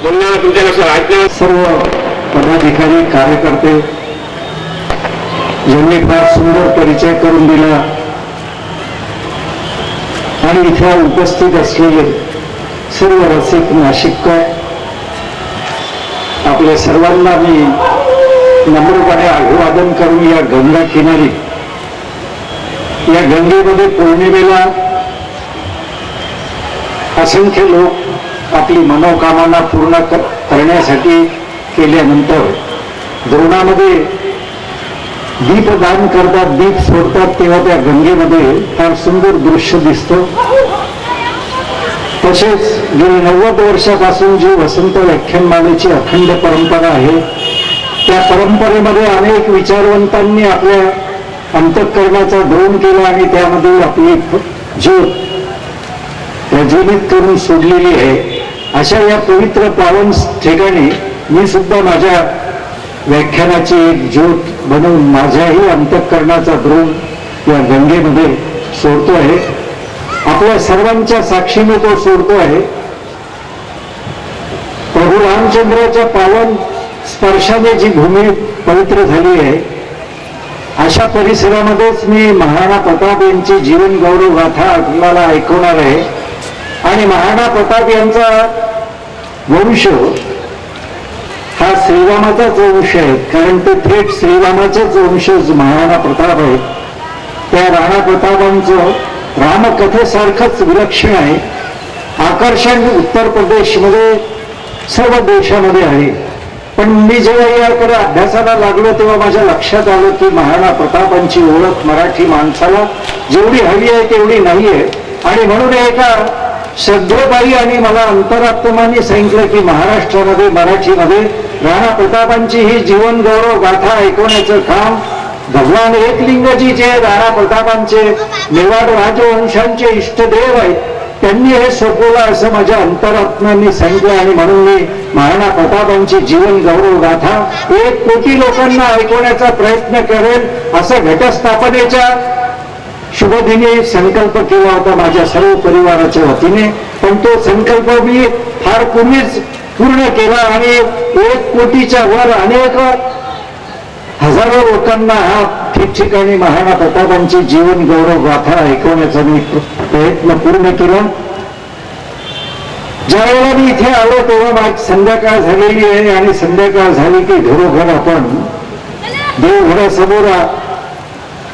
बोलण्याला तुमच्या लक्षात आज्ञा. सर्व पदाधिकारी कार्यकर्ते यांनी फार सुंदर परिचय करून दिला आणि इथे उपस्थित असलेले सर्व रसिक नाशिककर आपल्या सर्वांना मी नम्रपणे अभिवादन करून या गंगा किनारी या गंगेमध्ये पौर्णिमेला असंख्य लोक आपली मनोकामना पूर्ण करण्यासाठी केल्यानंतर द्रोणामध्ये दीपदान करतात, दीप सोडतात, तेव्हा त्या गंगेमध्ये फार सुंदर दृश्य दिसतं. तसेच गेली 90 वर्षापासून जी वसंत व्याख्यानमालेची अखंड परंपरा आहे त्या परंपरेमध्ये अनेक विचारवंतांनी आपल्या अंतःकरणाचा द्रोण केला आणि त्यामध्ये आपली ज्योत प्रज्वलित करून सोडलेली आहे. अशा या पवित्र पावन ठिकाणी मी सुद्धा माझ्या व्याख्यानाची एक ज्योत बनवून माझ्याही अंतःकरणाचा द्रोण या गंगेमध्ये सोडतो आहे. आपल्या सर्वांच्या साक्षीने तो सोडतो आहे. प्रभू रामचंद्राच्या पावन स्पर्शाने जी भूमी पवित्र झाली आहे अशा परिसरामध्येच मी महाराणा प्रताप यांची जीवन गौरव गाथा तुम्हाला ऐकवणार आहे. आणि महाराणा प्रताप यांचा वंश हा श्रीरामाचाच वंश आहे, कारण ते थेट श्रीरामाचेच वंशज महाराणा प्रताप आहेत. त्या राणा प्रतापांचं रामकथेसारखंच विलक्षण आहे. आकर्षण उत्तर प्रदेशमध्ये सर्व देशामध्ये आहे. पण मी जेव्हा याकडे अभ्यासाला लागलो तेव्हा माझ्या लक्षात आलं की महाराणा प्रतापांची ओळख मराठी माणसाला जेवढी हवी आहे तेवढी नाही आहे. आणि म्हणून एका श्रद्धेबाई आणि मला अंतरात्माने सांगितलं की महाराष्ट्रामध्ये मराठीमध्ये राणा प्रतापांची ही जीवन गौरव गाथा ऐकवण्याचं काम भगवान एकलिंगजी जे राणा प्रतापांचे मेवाड राजवंशांचे इष्टदेव आहेत त्यांनी हे सोपवलं असं माझ्या अंतरात्म्याने सांगितलं. आणि म्हणून मी महाराणा प्रतापांची जीवन गौरव गाथा 1 कोटी लोकांना ऐकवण्याचा प्रयत्न करेल असं घटस्थापनेच्या शुभदिनी संकल्प केला होता माझ्या सर्व परिवाराच्या वतीने. पण तो संकल्प मी फार कमीच पूर्ण केला आणि 1 कोटीच्या वर अनेक हजारो लोकांना हा ठिकठिकाणी महाराणा प्रतापांची जीवन गौरव गाथा ऐकवण्याचा मी प्रयत्न पूर्ण केला. ज्यावेळेला मी इथे आलो तेव्हा माझी संध्याकाळ झालेली आहे आणि संध्याकाळ झाली की घरोघर आपण देवघरासमोर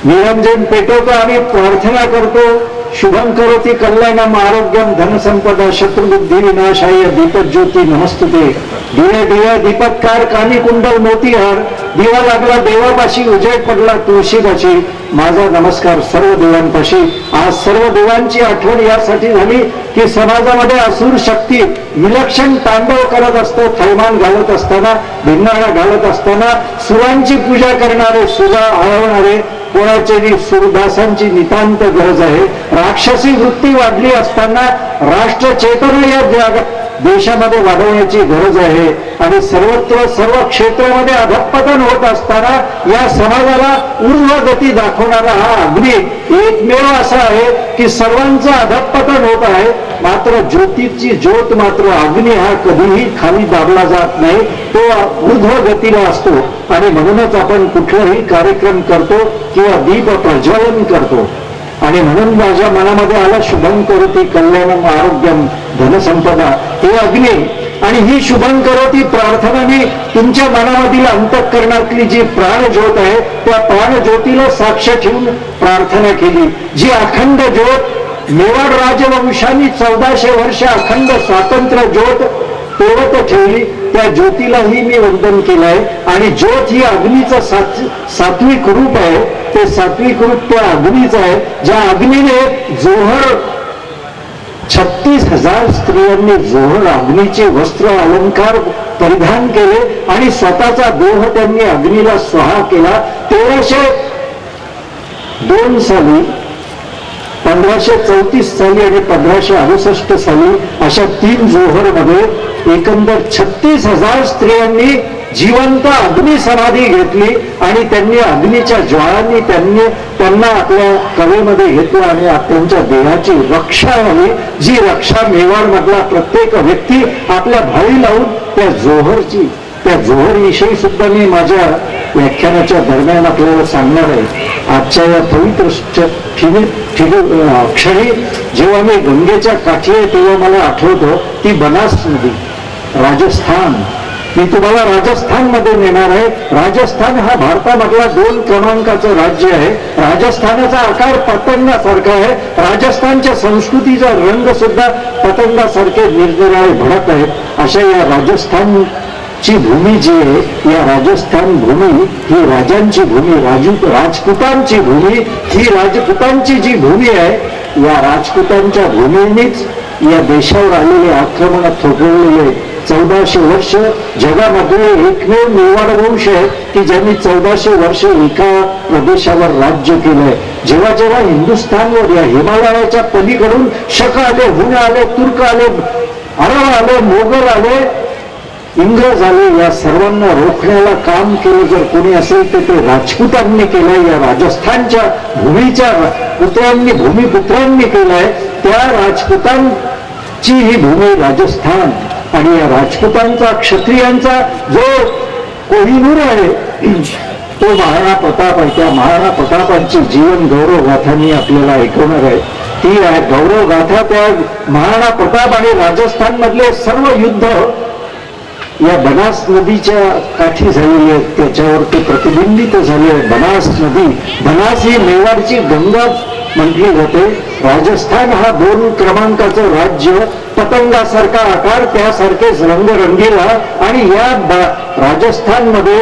निरंजन पेटवतो आणि प्रार्थना करतो. शुभं करोति कल्याणम आरोग्यम धनसंपदा शत्रुबुद्धी विनाशाय दीपज्योती नमस्तुते. दिव्या दिव्या दीपत्कार कानी कुंडल मोतीहार दिवा लागला देवापाशी उजेड पडला तुळशीपाशी. माझा नमस्कार सर्व देवांपाशी. आज सर्व देवांची आठवण यासाठी झाली की समाजामध्ये असुर शक्ती विलक्षण तांडव करत असतो. थैमान घालत असताना भिन्नाळा घालत असताना सुरांची पूजा करणारे सुरा आळवणारे कोणाची सुरदासांची नितांत गरज आहे. राक्षसी वृत्ती वाढली असताना राष्ट्र चेतना या देशामध्ये वाढवण्याची गरज आहे. आणि सर्वत्र सर्व क्षेत्रामध्ये अधःपतन होत असताना या समाजाला ऊर्ध्वगती दाखवणारा हा अग्नी एकमेव असा आहे की सर्वांचं अधःपतन होत आहे. मात्र ज्योतीची ज्योत मात्र अग्नी हा कधीही खाली दाबला जात नाही, तो ऊर्ध्वगतीला असतो. आणि म्हणूनच आपण कुठलाही कार्यक्रम करतो किंवा दीप प्रज्वलन करतो. आणि म्हणून माझ्या मनामध्ये आलं शुभं करोति कल्याणम आरोग्यम धनसंपदा हे अग्नी. आणि ही शुभं करोति प्रार्थनाने तुमच्या मनामधील अंतःकरणातली जी प्राणज्योत आहे त्या प्राणज्योतीला साक्ष ठेवून प्रार्थना केली. जी अखंड ज्योत मेवाड राजवंशांनी 1400 वर्ष अखंड स्वातंत्र्य ज्योत तेवत ठेवली त्या ज्योतीलाही मी वंदन केलंय. आणि ज्योत ही अग्नीचं सात्विक रूप आहे. ते सात्विक रूप त्या अग्नीचं आहे ज्या अग्नीने जोहर 36,000 स्त्रियांनी जोहर अग्नीचे वस्त्र अलंकार परिधान केले आणि स्वतःचा देह त्यांनी अग्नीला स्वाहा केला. 1302 साली 1534 साली आणि 1568 साली अशा 3 जोहर मध्ये एकंदर 36,000 स्त्रियांनी जिवंत अग्नी समाधी घेतली आणि त्यांनी अग्नीच्या ज्वाळांनी त्यांना आपल्या कवेमध्ये घेतलं आणि त्यांच्या देहाची रक्षा व्हावी, जी रक्षा मेवाड मधला प्रत्येक व्यक्ती आपल्या भाळी लावून त्या जोहर विषयी सुद्धा मी माझ्या व्याख्यानाच्या दरम्यान आपल्याला सांगणार आहे. आजच्या या पवित्र क्षणी जेव्हा मी गंगेच्या काठी आहे तेव्हा मला आठवतो ती बनास नदी, राजस्थान. मी तुम्हाला राजस्थान मध्ये नेणार आहे. राजस्थान हा भारतामधला 2 क्रमांकाचं राज्य आहे. राजस्थानाचा आकार पतंगासारखा आहे. राजस्थानच्या संस्कृतीचा रंग सुद्धा पतंगासारखे निरनिराळे भडक आहेत. अशा या राजस्थानची भूमी जी आहे, या राजस्थान भूमी ही राजांची भूमी, राजपुतांची भूमी, ही राजपुतांची जी भूमी आहे, या राजपुतांच्या भूमीनेच या देशावर आलेले आक्रमण थोपवलेले 1400 वर्ष जगामध्ये एकमेव मेवाड वंश आहे की ज्यांनी 1400 वर्ष एका प्रदेशावर राज्य केलंय. जेव्हा जेव्हा हिंदुस्थानवर या हिमालयाच्या पलीकडून शक आले, हुन आले, तुर्क आले, अरब आले, मोगल आले, इंग्रज आले, या सर्वांना रोखण्याला काम केलं जर कोणी असेल तर ते राजपुतांनी केलंय. या राजस्थानच्या भूमीच्या भूमिपुत्रांनी केलंय. त्या राजपुतांची ही भूमी राजस्थान आणि या राजपुतांचा क्षत्रियांचा जो कोहिनूर आहे तो महाराणा प्रताप आहे. त्या महाराणा प्रतापांची जीवन गौरव गाथा मी आपल्याला ऐकवणार आहे. ती गौरव गाथा त्या महाराणा प्रताप आणि राजस्थान मधले सर्व युद्ध या बनास नदीच्या काठी झालेली आहेत, त्याच्यावर ते प्रतिबिंबित झाले. बनास नदी, बनास ही मेवाडची गंगा म्हटली जाते. राजस्थान हा 2 क्रमांकाचं राज्य, पतंगासारखा आकार, त्यासारखेच रंगरंगीला. आणि या राजस्थानमध्ये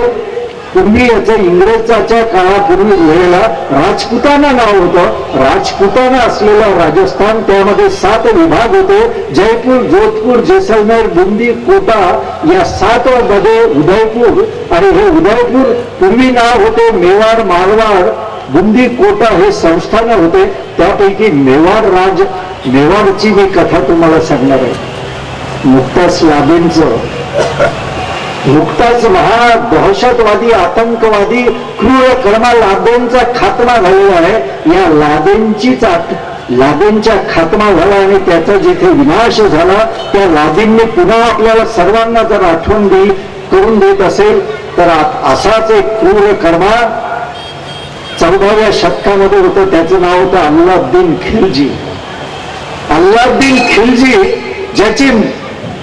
पूर्वी याचं इंग्रजाच्या काळापूर्वी वेळेला राजपुताना नाव होतं. राजपुताना असलेला राजस्थान, त्यामध्ये 7 विभाग होते. जयपूर, जोधपूर, जैसलमेर, बुंदी, कोटा या 7 मध्ये उदयपूर, आणि हे उदयपूर पूर्वी नाव होते मेवाड, मारवाड, बुंदी, कोटा हे संस्थान होते. त्यापैकी मेवाडची मी कथा तुम्हाला सांगणार आहे. नुकताच महा दहशतवादी, आतंकवादी, क्रूर कर्मा लादेंचा खात्मा झालेला आहे. या लादेंच्या खात्मा झाला आणि त्याचा जिथे विनाश झाला त्या लादेंनी पुन्हा आपल्याला सर्वांना जर आठवण करून देत असेल तर असाच एक क्रूर कर्मा 14व्या शतकामध्ये होतं. त्याचं नाव होतं अल्लाउद्दीन खिलजी. अल्लाउद्दीन खिलजी, ज्याची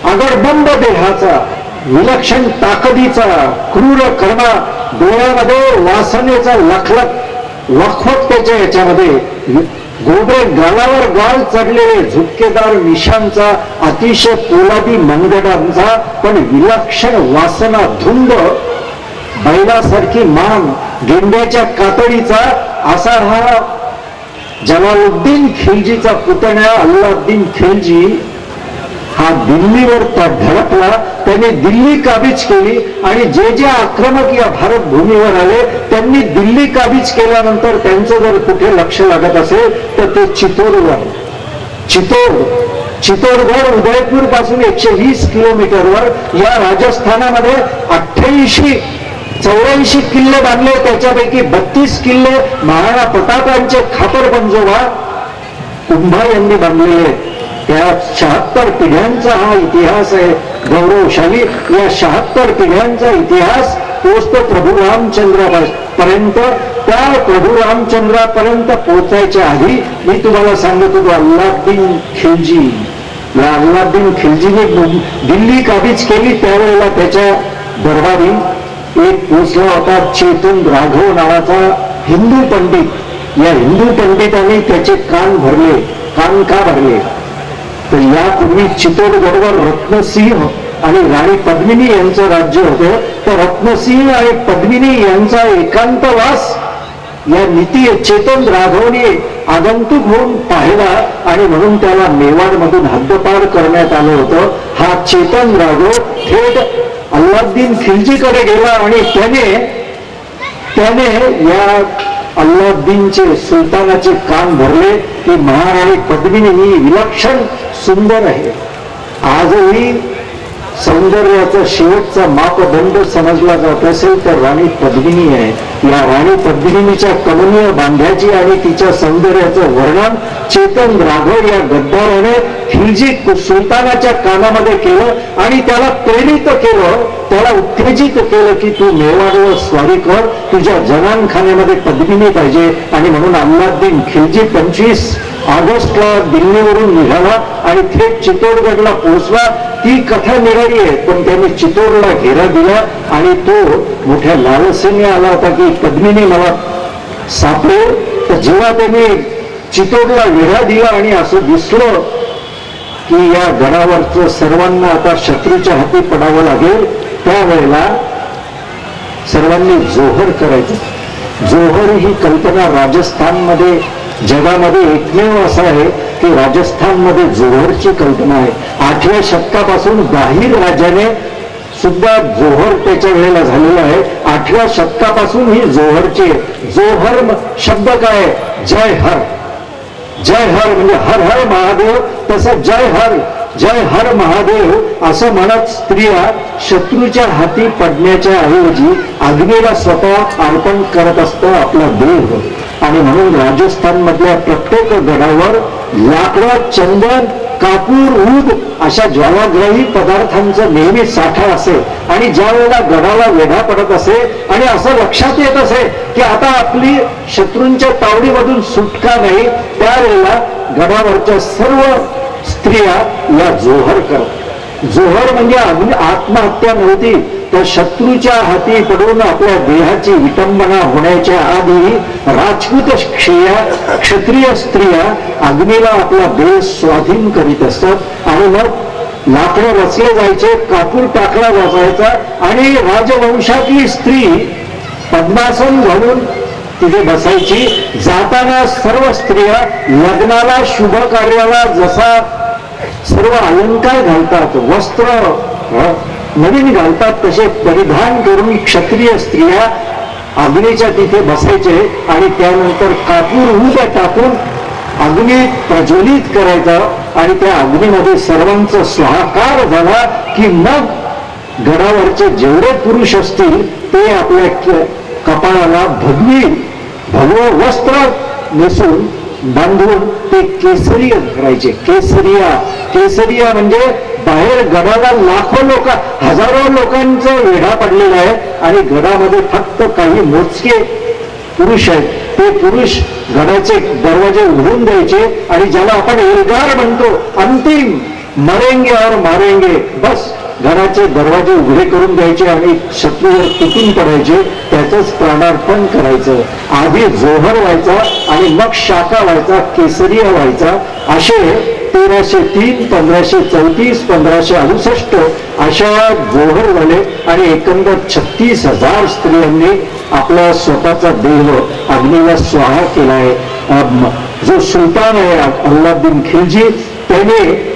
अगरबंद देहाचा, विलक्षण ताकदीचा, क्रूर कर्मा, डोळ्यामध्ये वासनेचा लखवत त्याच्या याच्यामध्ये, गोबरे गालावर गाल चढलेले, झुपकेदार मिशांचा, अतिशय पोलादी मनगडांचा, पण विलक्षण वासना, धुंद बैलासारखी मान, गेंड्याच्या कातडीचा, असा हा जलालुद्दीन खिलजीचा पुतण्या अल्लाउद्दीन खिलजी हा दिल्लीवर धडकला. त्याने दिल्ली काबीज केली आणि जे जे आक्रमक या भारत भूमीवर आले त्यांनी दिल्ली काबीज केल्यानंतर त्यांचं जर कुठे लक्ष लागत असेल तर ते चित्तोडगड उदयपूर पासून 120 किलोमीटरवर या राजस्थानामध्ये 84 किल्ले बांधले. त्याच्यापैकी 32 किल्ले महाराणा प्रतापांचे खापर पंजोबा कुंभा यांनी बांधलेले. त्या 76 पिढ्यांचा हा इतिहास आहे गौरवशाली. या 76 पिढ्यांचा इतिहास पोचतो प्रभू रामचंद्रापर्यंत. त्या प्रभू रामचंद्रापर्यंत पोहोचायच्या आधी मी तुम्हाला सांगत होतो अल्लाउद्दीन खिलजी. या अल्लाउद्दीन खिलजीने दिल्ली काबीज केली. त्यावेळेला त्याच्या दरबारी एक पोचला होता चेतन राघव नावाचा हिंदू पंडित. या हिंदू पंडितांनी त्याचे कान भरले. कान का भरले तर यापूर्वी चित्तोडगडवर रत्नसिंह आणि राणी पद्मिनी यांचं राज्य होतं. तर रत्नसिंह आणि पद्मिनी यांचा एकांतवास या नीती चेतन राघवने आगंतुक होऊन पाहिला आणि म्हणून त्याला मेवाड मधून हद्दपार करण्यात आलं होतं. हा चेतन राघव थेट अल्लाउद्दीन खिलजीकडे गेला आणि त्याने या अल्लाउद्दीनचे सुलतानाचे कान भरले की महाराणी पद्मिनी ही विलक्षण सुंदर आहे. आजही सौंदर्याचा शेवटचा मापदंड समजला जात असेल तर राणी पद्मिनी आहे. या राणी पद्मिनीच्या कमनीय बांध्याची आणि तिच्या सौंदर्याचं वर्णन चेतन राघव या गद्दाराने खिलजी सुलतानाच्या कानामध्ये केलं आणि त्याला प्रेरित केलं, त्याला उत्तेजित केलं की तू मेवाडवर स्वारी कर, तुझ्या जनानखान्यामध्ये पद्मिनी पाहिजे. आणि म्हणून अल्लाउद्दीन खिलजी 25 ऑगस्टला दिल्लीवरून निघाला आणि थेट चित्तोडगडला पोहोचला. ती कथा निघाली आहे, पण त्यांनी चित्तोडला घेरा दिला आणि तो मोठ्या लालसेने आला होता की पद्मिनी मला सापडेल. तर जेव्हा त्यांनी चित्तोडला वेढा दिला आणि असं दिसलं की या गडावरचं सर्वांना आता शत्रूच्या हाती पडावं लागेल, त्यावेळेला सर्वांनी जोहर करायचं. जोहर ही कल्पना राजस्थानमध्ये जगामध्ये एकमेव असं आहे की राजस्थानमध्ये जोहरची कल्पना आहे. 8व्या शतकापासून बाहेर राजाने सुद्धा जोहर त्याच्या वेळेला झालेला आहे. 8व्या शतकापासून ही जोहरची. जोहर शब्द काय? जय हर. जय हर म्हणजे हर हर महादेव, तसं जय हर महादेव असं म्हणत स्त्रिया शत्रूच्या हाती पडण्याच्या ऐवजी अग्नीला स्वतः अर्पण करत असतं आपला देह. आणि म्हणून राजस्थान मधल्या प्रत्येक गडावर लाकडं, चंदन, कापूर, ऊद अशा ज्वालाग्राही पदार्थांचं नेहमी साठा असे. आणि ज्या वेळेला गडाला वेढा पडत असे आणि असं लक्षात येत असे की आता आपली शत्रूंच्या तावडीमधून सुटका नाही, त्यावेळेला गडावरच्या सर्व स्त्रिया या जोहर करत. जोहर म्हणजे आत्महत्या नव्हती, तर शत्रूच्या हाती पडून आपल्या देहाची विटंबना होण्याच्या आधी राजपूत क्षत्रिय स्त्रिया अग्नीला आपला देह स्वाधीन करीत असतात. आणि मग लाकडं रचले जायचे, कापूर टाकला जायचा आणि राजवंशातली स्त्री पद्मासन घालून तिथे बसायची. जाताना सर्व स्त्रिया लग्नाला, शुभ कार्याला जसा सर्व अलंकार घालतात, वस्त्र नवीन घालतात, तसे परिधान करून क्षत्रिय स्त्रिया अग्नीच्या तिथे बसायचे आणि त्यानंतर कापूर ऊद टाकून अग्नी प्रज्वलित करायचा आणि त्या अग्नीमध्ये सर्वांचा स्वाहाकार झाला की मग गडावरचे जेवढे पुरुष असतील ते आपल्या कपाळाला भगवं वस्त्र नेसून बांधून ते केसरिया करायचे. केसरिया म्हणजे बाहेर गडाला लाखो लोक, हजारो लोकांचा वेढा पडलेला आहे आणि गडामध्ये फक्त काही मोजके पुरुष आहेत. ते पुरुष गडाचे दरवाजे उघडून द्यायचे आणि ज्याला आपण एल्गार म्हणतो, अंतिम मरेंगे और मारेंगे, बस घराचे दरवाजे उघडे करून द्यायचे आणि शत्रूवर तुटून पडायचे, त्याचंच प्राणार्पण करायचं. आधी जोहर व्हायचा आणि मग शाखा व्हायचा, केसरिया व्हायचा. असे 1303, 1534, 1568 अशा जोहर झाले आणि एकंदर 36,000 स्त्रियांनी आपला स्वतःचा देह अग्नीला स्वाहा केला आहे. जो सुलतान आहे अल्लाउद्दीन खिलजी, त्याने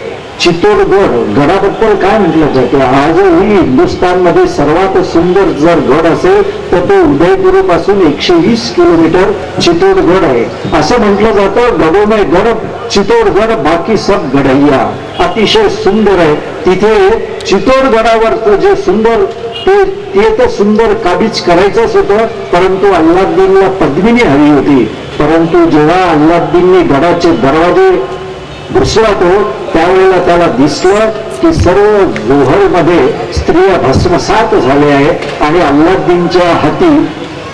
चित्तोडगड गडाबद्दल काय म्हटलं जातं? आजही हिंदुस्थानमध्ये सर्वात सुंदर जर गड असेल तर तो उदयपूर पासून 120 किलोमीटर चित्तोडगड आहे. असं म्हटलं जातं, गडो में गड चित्तोडगड बाकी सब गडैया. अतिशय सुंदर आहे. तिथे चित्तोडगडावरचं जे सुंदर ते तर सुंदर काबीज करायचंच होतं, परंतु अल्लाउद्दीनला पद्मिनी हवी होती. परंतु जेव्हा अल्लाउद्दीनने गडाचे दरवाजे घुसला तो, त्यावेळेला त्याला दिसलं की सर्व जोहरमध्ये स्त्रिया भस्मसात झाल्या आहेत आणि अल्लाउद्दीनच्या हाती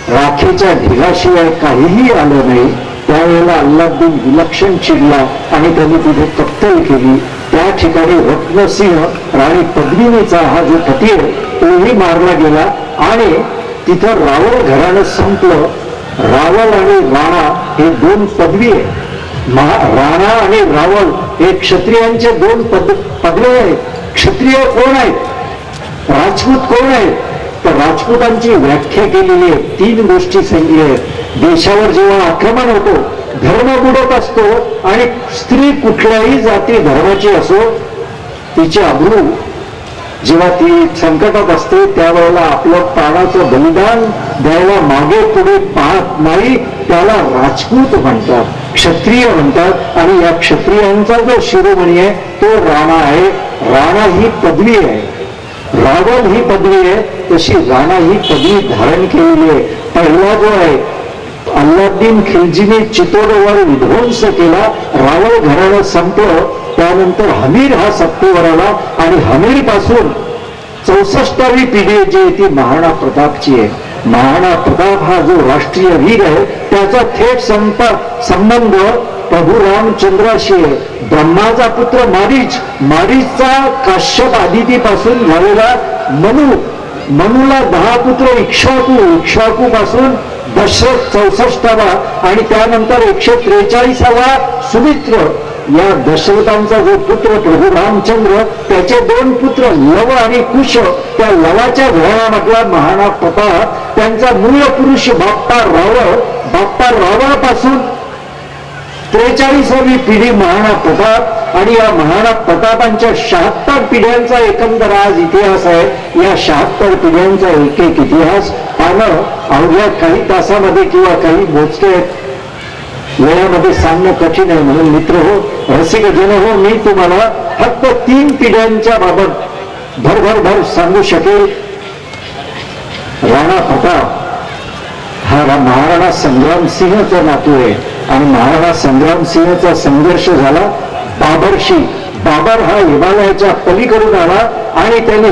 राखेच्या ढिगाशिवाय काहीही आलं नाही. त्यावेळेला अल्लाउद्दीन विलक्षण चिडला आणि त्यांनी तिथे कत्तल केली. त्या ठिकाणी रत्नसिंह राणी पद्मिनीचा हा जो पती आहे तोही मारला गेला आणि तिथं रावळ घराणं संपलं. रावळ आणि राणा हे दोन पदवी आहे. राणा आणि रावळ हे क्षत्रियांचे दोन पदवे आहेत. क्षत्रिय कोण आहेत? राजपूत कोण आहेत? तर राजपूतांची व्याख्या केलेली आहे. 3 गोष्टी सांगितल्या आहेत. देशावर जेव्हा आक्रमण होतो, धर्म बुडत असतो आणि स्त्री कुठल्याही जाती धर्माची असो, तिची अब्रू जेव्हा ती संकटात असते त्यावेळेला आपलं प्राणाचं बलिदान द्यायला मागे पुढे पाहत नाही, त्याला राजपूत म्हणतात, क्षत्रिय म्हणतात. आणि या क्षत्रियांचा जो शिरोमणी आहे तो राणा आहे. राणा ही पदवी आहे. रावल ही पदवी आहे तशी राणा ही पदवी धारण केलेली आहे. पहिला जो आहे अल्लाउद्दीन खिलजीने चितोडवर विध्वंस केला, रावळ घराणं संपलं, त्यानंतर हमीर हा सत्तेवर आला आणि हमीर पासून 64वी पिढी जी आहे ती महाराणा प्रतापची आहे. महाराणा प्रताप हा जो राष्ट्रीय वीर आहे त्याचा थेट संबंध प्रभू रामचंद्राशी आहे. ब्रह्माचा पुत्र मारीचचा काश्यप आदितीपासून झालेला मनुला 10 पुत्र इक्ष्वाकू पासून दशरथ 64वा आणि त्यानंतर 143वा सुमित्र. या दशरथांचा जो पुत्र प्रभू रामचंद्र त्याचे 2 पुत्र लव आणि कुश. त्या लवाच्या घराण्यामधला महाराणा प्रताप, त्यांचा मूळ पुरुष बाप्पा रावळ पासून 43वी पिढी महाराणा प्रताप. आणि या महाराणा प्रतापांच्या 76 पिढ्यांचा एकंदर आज इतिहास आहे. या 76 पिढ्यांचा एक इतिहास पाहणं अवघ्या काही तासामध्ये किंवा काही मोजके वेळामध्ये सांगणं कठीण आहे. म्हणून मित्र हो, रसिक जन हो, मी तुम्हाला फक्त 3 पिढ्यांच्या बाबत भर सांगू शकेल. राणा प्रताप हा महाराणा संग्राम सिंहचा नातू आहे आणि महाराणा संग्राम सिंहचा संघर्ष झाला बाबरशी. बाबर हा हिमालयाच्या पलीकडून आला आणि त्याने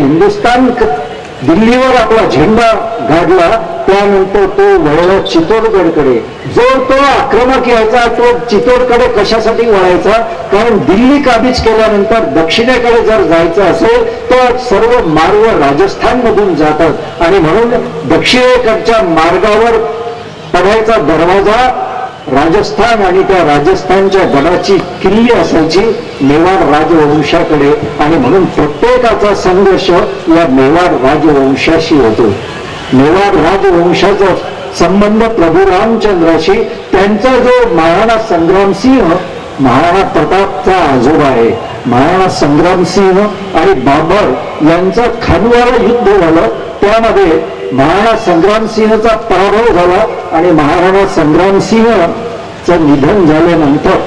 दिल्लीवर आपला झेंडा गाडला. त्यानंतर तो वळला चित्तोडगडकडे. जो तो आक्रमक यायचा तो चित्तोडकडे कशासाठी वळायचा? कारण दिल्ली काबीज केल्यानंतर दक्षिणेकडे जर जायचं असेल तर सर्व मार्ग राजस्थान मधून जातात आणि म्हणून दक्षिणेकडच्या मार्गावर पडायचा दरवाजा राजस्थान आणि त्या राजस्थानच्या गडाची किल्ली असायची मेवाड राजवंशाकडे आणि म्हणून प्रत्येकाचा संघर्ष या मेवाड राजवंशाशी होतो. मेवाड राजवंशाचा संबंध प्रभू रामचंद्राशी. त्यांचा जो महाराणा संग्रामसिंह महाराणा प्रतापचा आजोबा आहे. महाराणा संग्रामसिंह आणि बाबर यांचा खानवाला युद्ध झालं. त्यामध्ये महाराणा संग्रामसिंहचा पराभव झाला आणि महाराणा संग्रामसिंहचं निधन झाल्यानंतर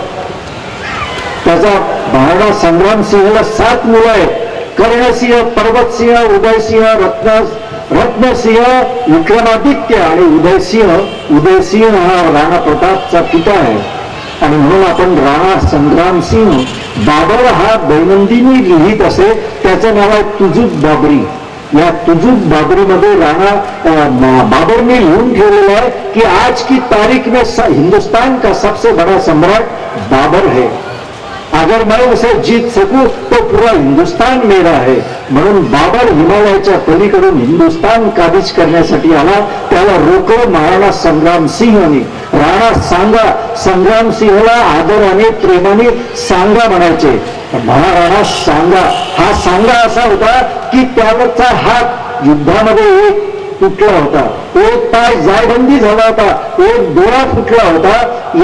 त्याचा महाराणा संग्रामसिंहला 7 मुलं आहेत. कर्णसिंह, पर्वतसिंह, उदयसिंह, रत्नसिंह, विक्रमादित्य आणि उदयसिंह हा राणा प्रतापचा पिता आहे. आणि म्हणून आपण राणा संग्रामसिंह. बाबर हा दैनंदिनी लिहित असे, त्याचं नाव आहे तुजुक बाबरी. या तुजुक बाबरीमध्ये बाबरने लिहून ठेवलेला आहे की आज की तारीख में हिंदुस्तान का सबसे बड़ा सम्राट बाबर है. अगर मैं उसे जीत सकूं तो पूरा हिंदुस्तान मेरा है. म्हणून बाबर हिमालयाच्या पलीकडून हिंदुस्तान काबीज करण्यासाठी आला. त्याला रोखलं महाराणा संग्रामसिंहने. राणा संग्रामसिंहला आदराने प्रेमाने सांगा म्हणायचे. महाराणा हा सांगा असा होता की त्यावरचा हात युद्धामध्ये एक तुटला होता, एक पाय जायबंदी झाला होता, एक डोळा फुटला होता.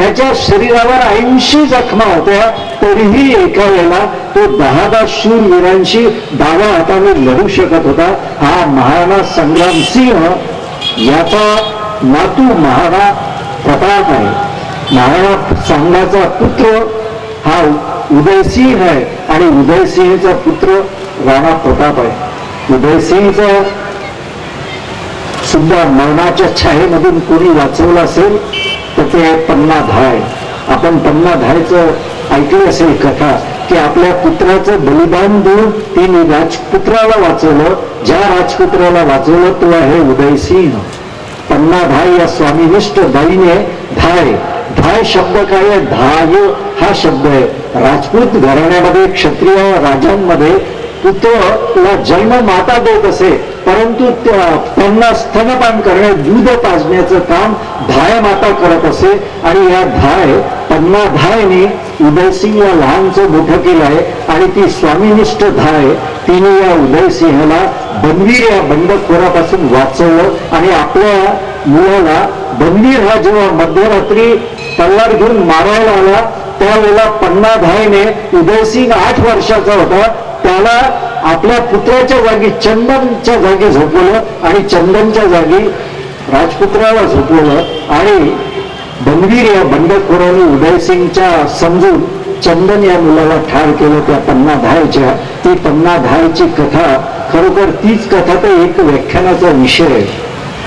याच्या शरीरावर 80 जखमा होत्या. तरीही एका वेळेला तो 10 शूरवीरांशी डाव्या हाताने लढू शकत होता. हा महाराणा संग्रामसिंह याचा नातू महाराणा प्रताप आहे. महाराणा सांगाचा पुत्र हा उदयसिंह आहे आणि उदयसिंहचा पुत्र राणा प्रताप आहे. उदयसिंहचा सुद्धा मरणाच्या छायेमधून कोणी वाचवलं असेल तर ते पन्ना धाय. आपण पन्ना धायचं ऐकलं असेल कथा की आपल्या पुत्राचं बलिदान देऊन तिने राजपुत्राला वाचवलं. ज्या राजपुत्राला वाचवलं तो आहे उदयसिंह. पन्ना धाय या स्वामीनिष्ठ बाईने धाय शब्द काय आहे? धाय हा शब्द आहे. राजपूत घराण्यामध्ये क्षत्रिय राजांमध्ये पुत्राला जन्म माता देत असे, परंतु त्यांना स्तनपान करणे, दूध पाजण्याचं काम धाय माता करत असे. आणि या पन्ना धायने उदयसिंहला लहानचं मोठं केलं आहे आणि ती स्वामीनिष्ठ धाय तिने या उदयसिंहाला बनवीर या बंडखोरापासून वाचवलं आणि आपल्या मुलाला बनवीर हा जेव्हा मध्यरात्री तलवार घेऊन मारायला आला त्यावेळेला पन्ना धायने उदयसिंह 8 वर्षाचा होता त्याला आपल्या पुत्राच्या जागी चंदनच्या जागी झोपवलं आणि चंदनच्या जागी राजपुत्राला झोपवलं आणि बनवीर या बंडखोराने उदयसिंगच्या समजून चंदन या मुलाला ठार केलं. त्या पन्ना धायच्या ती पन्ना धायची कथा खरोखर तीच कथा तर एक व्याख्यानाचा विषय आहे.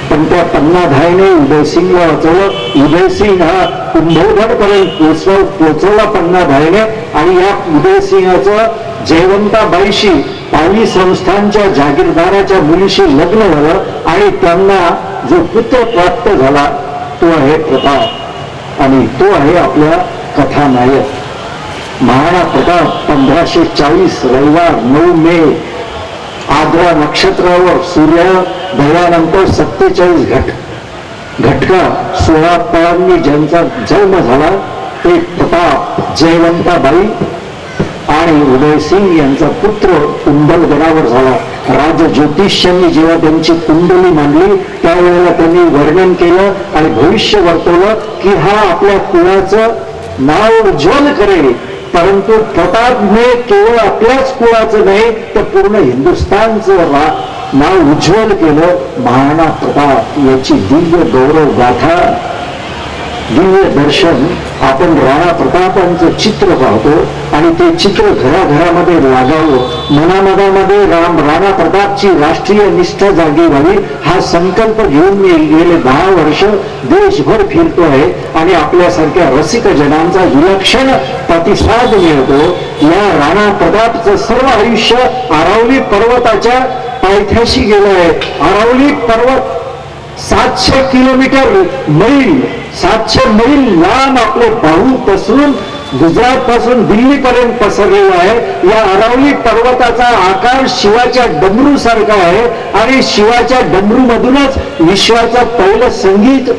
पण त्या पन्नाधायने उदयसिंगला वाचवलं. उदयसिंग हा कुंभलगड पर्यंत पोचवला पन्नाधायने. आणि या उदयसिंहाचं जयवंताबाईशी पाली संस्थांच्या जागीरदाराच्या मुलीशी लग्न झालं आणि त्यांना जो पुत्र प्राप्त झाला तो आहे प्रताप आणि तो आहे आपल्या कथानायक. महाराणा प्रताप 1540 रविवार 9 मे आद्रा नक्षत्रावर सूर्योदयानंतर 47 घटका 16 फळांनी ज्यांचा जन्म झाला ते प्रताप, जयवंताबाई आणि उदयसिंग यांचा पुत्र कुंभलगडावर झाला. राजज्योतिष्यांनी जेव्हा त्यांची कुंडली मांडली त्यावेळेला त्यांनी वर्णन केलं आणि भविष्य वर्तवलं की हा आपल्या कुळाचं नाव उज्ज्वल करेल. परंतु प्रतापने केवळ आपल्याच कुळाचं नाही तर पूर्ण हिंदुस्थानचं नाव उज्ज्वल केलं. महाराणा प्रताप याची दिव्य गौरव गाथा, दिव्य दर्शन आपण राणा प्रतापांचं चित्र पाहतो आणि ते चित्र घराघरामध्ये लागावं. मनामनामध्ये राणा प्रतापची राष्ट्रीय निष्ठा जागी व्हावी हा संकल्प घेऊन मी गेले 10 वर्ष देशभर फिरतो आहे आणि आपल्यासारख्या रसिक जनांचा विलक्षण प्रतिसाद मिळतो. या राणा प्रतापचं सर्व आयुष्य अरावली पर्वताच्या पायथ्याशी गेलं आहे. अरावली पर्वत 700 किलोमीटर मैल 700 मैल लांब आपले बाहू पसरून गुजरात पासून दिल्ली पर्यंत पसरलेला आहे. या अरावली पर्वताचा आकार शिवाच्या डमरू सारखा आहे आणि शिवाच्या डमरू मधूनच विश्वाचं पहिलं संगीत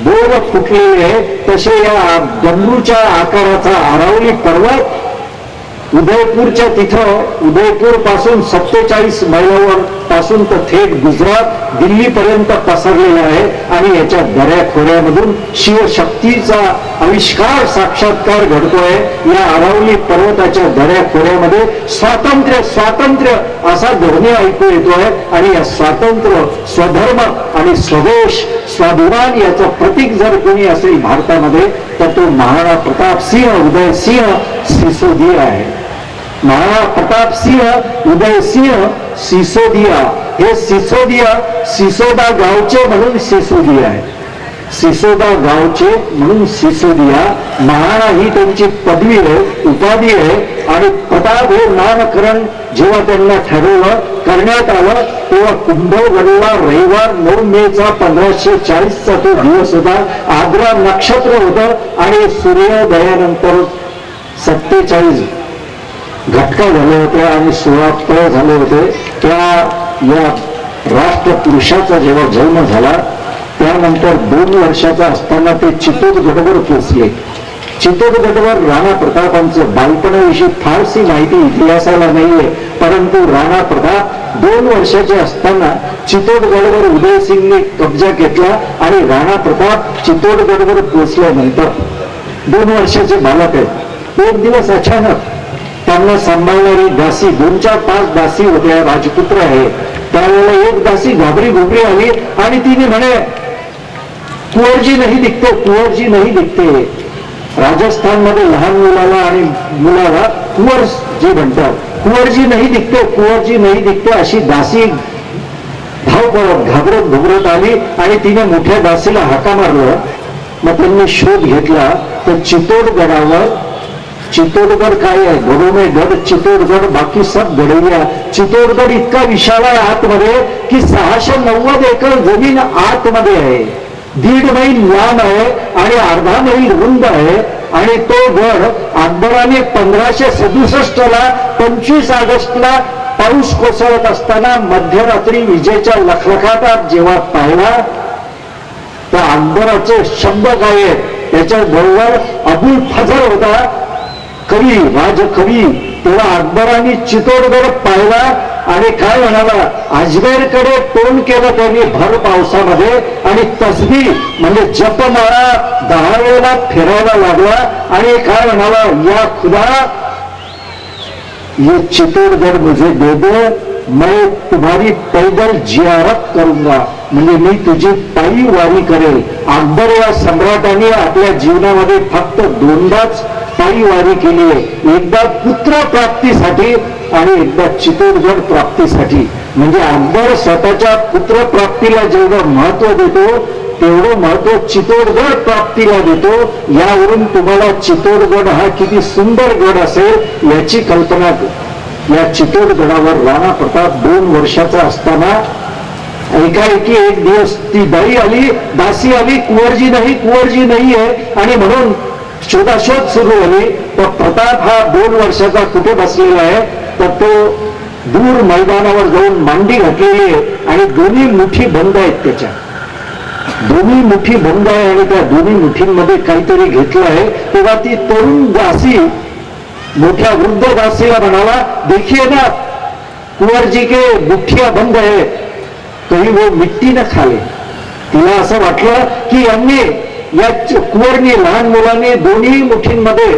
बोल फुटलेले आहे. तसे या डमरूच्या आकाराचा अरावली पर्वत उदयपूरच्या तिथं उदयपूर पासून 47 मैलावर पासून तर थेट गुजरात दिल्ली पर्यंत पसरलेला आहे आणि याच्या दऱ्या खोऱ्यामधून शिवशक्तीचा आविष्कार साक्षात्कार घडतोय. या अरावली पर्वताच्या दऱ्या खोऱ्यामध्ये स्वातंत्र्य स्वातंत्र्य असा ध्वनी ऐकू येतोय आणि या स्वातंत्र्य, स्वधर्म आणि स्वदेश स्वाभिमान याचं प्रतीक जर कोणी असेल भारतामध्ये तर तो महाराणा प्रताप सिंह उदयसिंह सिसोदिया आहे. महाराणा प्रताप सिंह उदयसिंह सिसोदिया हे सिसोदा गावचे म्हणून सिसोदिया आहे. सिसोदा गावचे म्हणून सिसोदिया. महाराणा ही त्यांची पदवी आहे, उपाधी आहे आणि प्रताप हे नामकरण जेव्हा त्यांना ठरवलं करण्यात आलं तेव्हा कुंभलगडला रविवार 9 मेचा 1540चा तो दिवस होता. आद्रा नक्षत्र होतं आणि सूर्योदयानंतर 47 घटका झाले होते आणि 16 फळ झाले होते. त्या या राष्ट्रपुरुषाचा जेव्हा जन्म झाला त्यानंतर 2 वर्षाचा असताना ते चितोडगडवर पोचले. चितोडगडवर राणा प्रतापांचं बालपणाविषयी फारशी माहिती इतिहासाला नाहीये, परंतु राणा प्रताप 2 वर्षाचे असताना चितोडगडवर उदयसिंगने कब्जा घेतला आणि राणा प्रताप चितोडगडवर पोचल्यानंतर 2 वर्षाचे बालक आहेत. एक दिवस अचानक त्यांना सांभाळणारी दासी 2-4-5 दासी होत्या, राजपुत्र आहे. त्यावेळेला एक दासी घाबरी घुबरी आली आणि तिने म्हणे कुंवरजी नाही दिखते, कुंवरजी नाही दिखते. राजस्थान मध्ये लहान मुलाला आणि मुलाला कुंवर जे म्हणतात, कुंवरजी नाही दिखते, कुंवरजी नाही दिखते अशी दासी धावपळत घाबरत घुबरत आली आणि तिने मोठ्या दासीला हाका मारलं. मग त्यांनी शोध घेतला तर चितोडगडावर, चितोडगड काय आहे, गडो में गड चितोडगड, बाकी सब गडरिया. चितोडगड इतका विशाल आहे आतमध्ये की 690 एकर जमीन आतमध्ये आहे. 1.5 मैल लांब आहे आणि अर्धा मैल रुंद आहे. आणि तो गड अकबराने 1567ला 25 ऑगस्टला पाऊस कोसळत असताना मध्यरात्री विजेच्या लखलखाटात जेव्हा पाहिला तर अकबराचे शब्द काय आहेत. त्याच्या बरोबर अबुल फजल होता कवी, राजकवी. तेव्हा अकबराने चितोडगड पाहिला आणि काय म्हणाला, अजमेरकडे तोंड केलं त्यांनी भर पावसामध्ये आणि तस्बीह म्हणजे जपमाळा 10 वेळेला फिरायला लागला आणि काय म्हणाला, या खुदा ये चितोडगड मुझे दे दो, मैं तुम्हारी पैदल जियारत करूंगा. म्हणजे मी तुझी पायी वारी करेल. अकबर या सम्राटाने आपल्या जीवनामध्ये फक्त 2दाच पायी वारी केली आहे. एकदा पुत्र प्राप्तीसाठी आणि एकदा चित्तोडगड प्राप्तीसाठी. म्हणजे अकबर स्वतःच्या पुत्र प्राप्तीला जेवढं महत्व देतो तेवढं महत्व चित्तोडगड प्राप्तीला देतो. यावरून तुम्हाला चित्तोडगड हा किती सुंदर गड असेल याची कल्पना. या चित्तोडगडावर राणा प्रताप 2 वर्षाचा असताना एकाएकी एक दिवस ती बाई आली, दासी आली, कुंवरजी नाही आहे आणि म्हणून शोधाशोध सुरू झाली. तर प्रताप हा 2 वर्षाचा कुठे बसलेला आहे तर तो दूर मैदानावर जाऊन मांडी घातलेली आहे आणि दोन्ही मुठी बंद आहेत. त्याच्या दोन्ही मुठी बंद आहे आणि त्या दोन्ही मुठींमध्ये काहीतरी घेतलं आहे. तेव्हा ती तरुण दासी मोठ्या वृद्ध दासीला म्हणाला, देखिए ना कुंवर जी के मुठ्ठिया बंद है, कहीं वो मिट्टी न खाले. तिला असं वाटलं की यांनी या कुंवरनी लहान मुलांनी दोन्ही मुठींमध्ये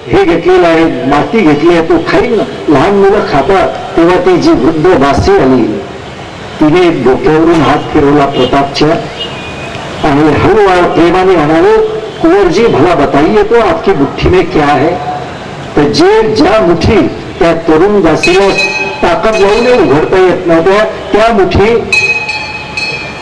हे घेतलेलं आहे, माती घेतली आहे, तो खाईल ना. लहान मुलं खातात. तेव्हा ती जी वृद्ध दासी आली तिने डोक्यावरून हात फिरवला प्रतापच्या आणि हळूहळू प्रेमाने म्हणाले, कुंवरजी भला बताइए तो आपकी मुट्ठी में क्या है. तर ज्या मुठी त्या तरुण दासीला ताकद लावून उघडता येत नव्हत्या त्या मुठी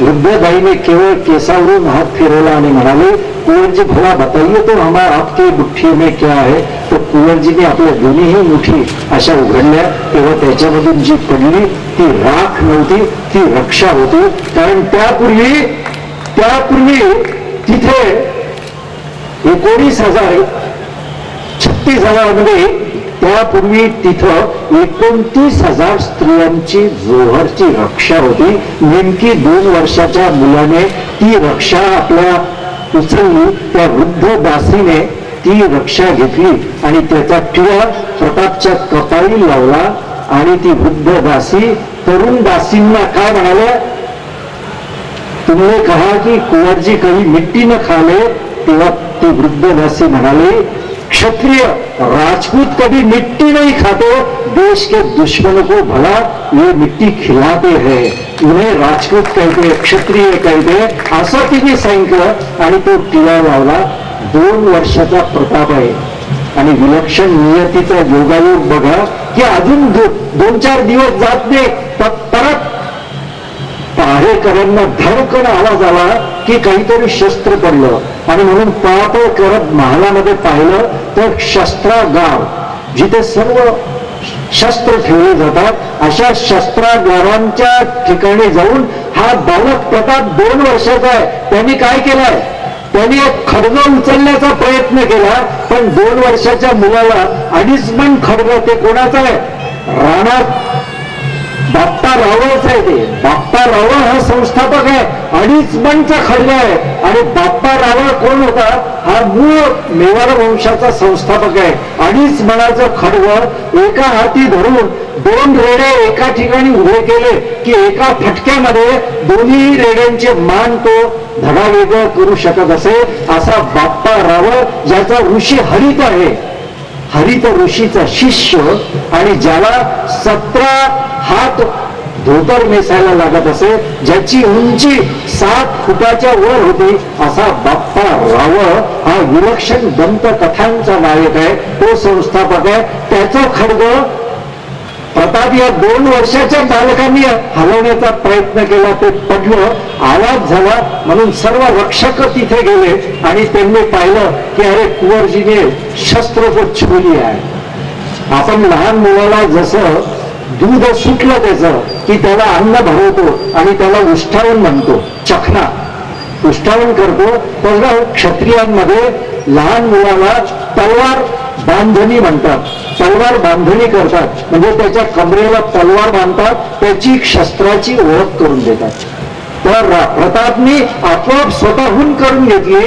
वृद्धबाईने केवळ केसावरून हात फिरवला आणि म्हणाले, कुंवरजी भला बताइए तो हमारा आपकी मुट्ठी में क्या है. तो कुंवरजीने आपल्या दोन्हीही मुठी अशा उघडल्या. तेव्हा त्याच्यामधून जी पडली ती राख नव्हती, ती रक्षा होती. कारण त्यापूर्वी तिथे 19,036 मध्ये त्यापूर्वी तिथं 29,000 स्त्रियांची जोहरची रक्षा होती. नेमकी 2 वर्षाच्या मुलाने ती रक्षा आपल्या उचलली. त्या वृद्ध दासीने ती रक्षा घेतली आणि त्याचा टिळा प्रतापच्या कपाळी लावला आणि ती वृद्ध दासी तरुण दासींना काय म्हणाले, तुमने कहा कि कुंवरजी कभी मिट्टी न खा ले. तेव्हा ती वृद्ध दासी म्हणाले, क्षत्रिय राजपूत कभी मिट्टी नहीं खाते, देश के दुश्मनों को भला ये मिट्टी खिलाते हैं, उन्हें राजपूत कहते, क्षत्रिय कहते. असं तिने सांगितलं आणि तो टिळा लावला. 2 वर्षाचा प्रताप आहे आणि विलक्षण नियतीचा योगायोग बघा की अजून 2-4 दिवस जात नाही परत पहारेकरांना धडकन आवाज आला की काहीतरी शस्त्र पडलं आणि म्हणून पळापळ करत महालामध्ये पाहिलं तर शस्त्रागार, जिथे सर्व शस्त्र ठेवले जातात अशा शस्त्रागारांच्या ठिकाणी जाऊन हा बालक प्रताप 2 वर्षाचा आहे. त्यांनी काय केलंय, त्यांनी एक खड्ग उचलण्याचा प्रयत्न केला. पण 2 वर्षाच्या मुलाला 2.5 मन खड्ग ते कोणाचं आहे, राणा बाप्पा रावळच आहे. ते बाप्पा रावळ हा संस्थापक आहे. 2.5 मनचा खड्ग आहे आणि बाप्पा रावळ कोण होता, हा मूळ मेवाड वंशाचा संस्थापक आहे. 2.5 मनाचं खड्ग एका हाती धरून 2 रेडे एका ठिकाणी उभे केले की एका फटक्यामध्ये दोन्ही रेड्यांचे मान तो धडावेगळं करू शकत असे. असा बाप्पा रावळ ज्याचा ऋषी हरित आहे, हरित ऋषीचा शिष्य आणि ज्याला 17 हात धोतर नेसायला लागत असे, ज्याची उंची 7 फुटाच्या वर होती, असा बाप्पा रावळ हा विलक्षण दंतकथांचा नायक आहे. तो संस्थापक आहे. त्याचा खड्ग प्रताप या 2 वर्षाच्या बालकांनी हलवण्याचा प्रयत्न केला. ते पडलं, आवाज झाला म्हणून सर्व रक्षक तिथे गेले आणि त्यांनी पाहिलं की अरे कुंवरजीने शस्त्र छोली आहे. आपण लहान मुलाला जसं दूध सुटलं त्याचं की त्याला अन्न भरवतो आणि त्याला उष्ठावण म्हणतो, चखना उष्ठावण करतो, तसं क्षत्रियांमध्ये लहान मुलाला तलवार बांधणी म्हणतात. तलवार बांधणी करतात म्हणजे त्याच्या कमरेला तलवार बांधतात, त्याची शस्त्राची ओळख करून देतात. तर प्रतापनी आपोआप स्वतःहून करून घेतली.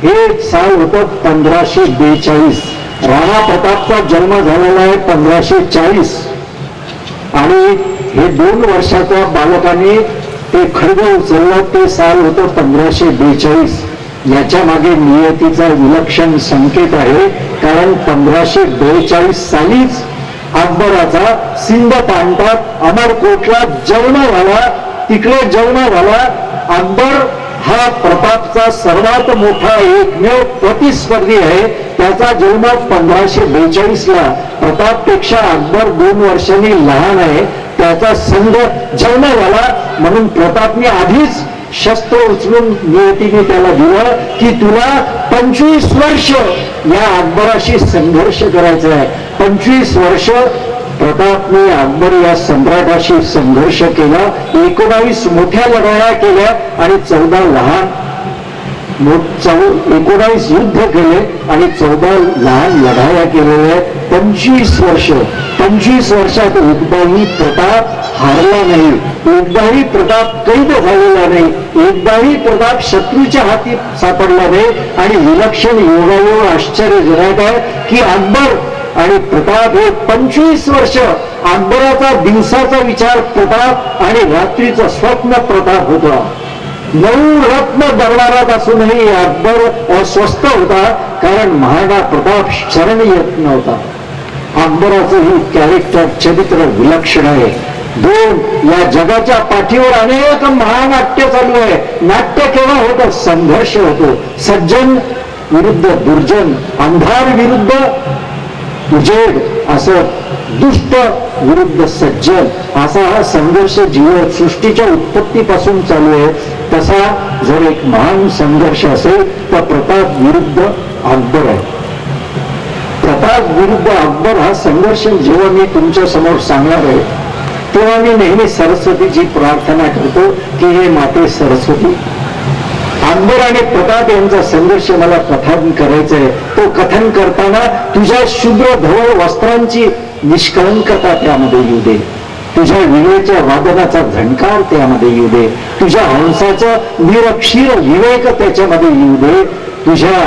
हे साल होतं 1542. राणा प्रतापचा जन्म झालेला आहे 1540 आणि हे 2 वर्षाच्या बालकाने ते खड्ग उचललं. ते साल होतं 1542. याच्या मागे नियतीचा विलक्षण संकेत आहे. कारण 1542 सालीच अकबराचा सिंध प्रांतात अमरकोटला जन्म झाला. तिकडे जन्म झाला. अकबर हा प्रतापचा सर्वात मोठा एकमेव प्रतिस्पर्धी आहे. त्याचा जन्म 1542 ला. प्रतापपेक्षा अकबर 2 वर्षांनी लहान आहे. त्याचा संघ जन्म झाला म्हणून प्रतापने आधीच शस्त्र उचलून नियतीने त्याला दिलं की तुला 25 वर्ष या अकबराशी संघर्ष करायचा आहे. 25 वर्ष प्रतापने अकबर या सम्राटाशी संघर्ष केला. 19 मोठ्या लढाया केल्या आणि 14 लहान 19 युद्ध केले आणि 14 लहान लढाया केलेल्या. 25 वर्ष 25 वर्षात एकदाही प्रताप हारला नाही. एकदाही प्रताप कैद झालेला नाही. एकदाही प्रताप शत्रूच्या हाती सापडला नाही. आणि विलक्षण योगायोग आश्चर्यजनक आहे की अकबर आणि प्रताप हे 25 वर्ष, अकबराचा दिवसाचा विचार प्रताप आणि रात्रीचं स्वप्न प्रताप होता. 9 रत्न दरबारात असूनही अकबर अस्वस्थ होता कारण महाराणा प्रताप शरण येत नव्हता. अकबराचं ही कॅरेक्टर चरित्र विलक्षण आहे. 2 या जगाच्या पाठीवर अनेक महानाट्य चालू आहे. नाट्य केव्हा होतं? संघर्ष होतो. सज्जन विरुद्ध दुर्जन, अंधार विरुद्ध उजेड, असं दुष्ट विरुद्ध सज्जन, असा हा संघर्ष जीवसृष्टीच्या उत्पत्तीपासून चालू आहे. तसा जर एक महान संघर्ष असेल तर प्रताप विरुद्ध अकबर आहे. प्रताप विरुद्ध अकबर हा संघर्ष जेव्हा मी तुमच्या समोर सांगणार आहे तेव्हा मी नेहमी सरस्वतीची प्रार्थना करतो की हे माते सरस्वती, अकबर आणि प्रताप यांचा संघर्ष मला कथन करायचा आहे. तो कथन करताना तुझ्या शुभ्र धवळ वस्त्रांची निष्कलंकता त्यामध्ये येऊ दे. तुझ्या विवेच्या वादनाचा झणकार त्यामध्ये येऊ दे. तुझ्या हंसाचं निरक्षीर विवेक त्याच्यामध्ये येऊ दे. तुझ्या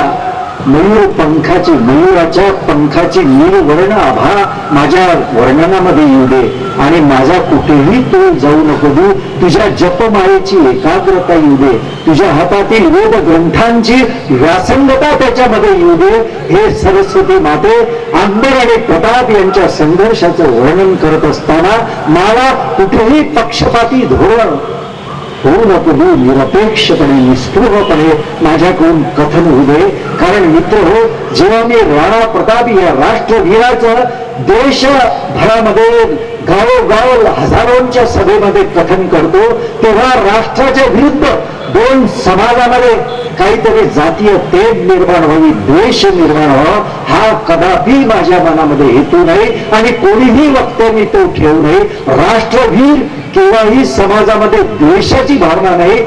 मयूर पंखाची, मयूराच्या पंखाची निर्वर्ण आभा माझ्या वर्णनामध्ये येऊ दे. आणि माझा कुठेही तू जाऊ नको देऊ. तुझ्या जपमाळेची एकाग्रता येऊ दे. तुझ्या हातातील वेद ग्रंथांची व्यासंगता त्याच्यामध्ये येऊ दे. हे सरस्वती माते, अकबर आणि प्रताप यांच्या संघर्षाचं वर्णन करत असताना मला कुठेही पक्षपाती धोरण होऊ नको देऊ. निरपेक्षपणे, निस्पृहपणे माझ्याकडून कथन होऊ दे. कारण मित्र हो, जेव्हा मी राणा प्रताप या राष्ट्रवीराचं देशभरामध्ये गावोगाव हजारोंच्या सभेमध्ये कथन करतो तेव्हा राष्ट्राच्या विरुद्ध 2 समाजामध्ये काहीतरी जातीय तेढ निर्माण व्हावी, द्वेष निर्माण व्हावा, हा कदापि माझ्या मनामध्ये हेतू नाही आणि कोणीही वक्त्यांनी तो ठेवू नये. राष्ट्रवीर केव्हाही समाजामध्ये द्वेषाची भावना नाही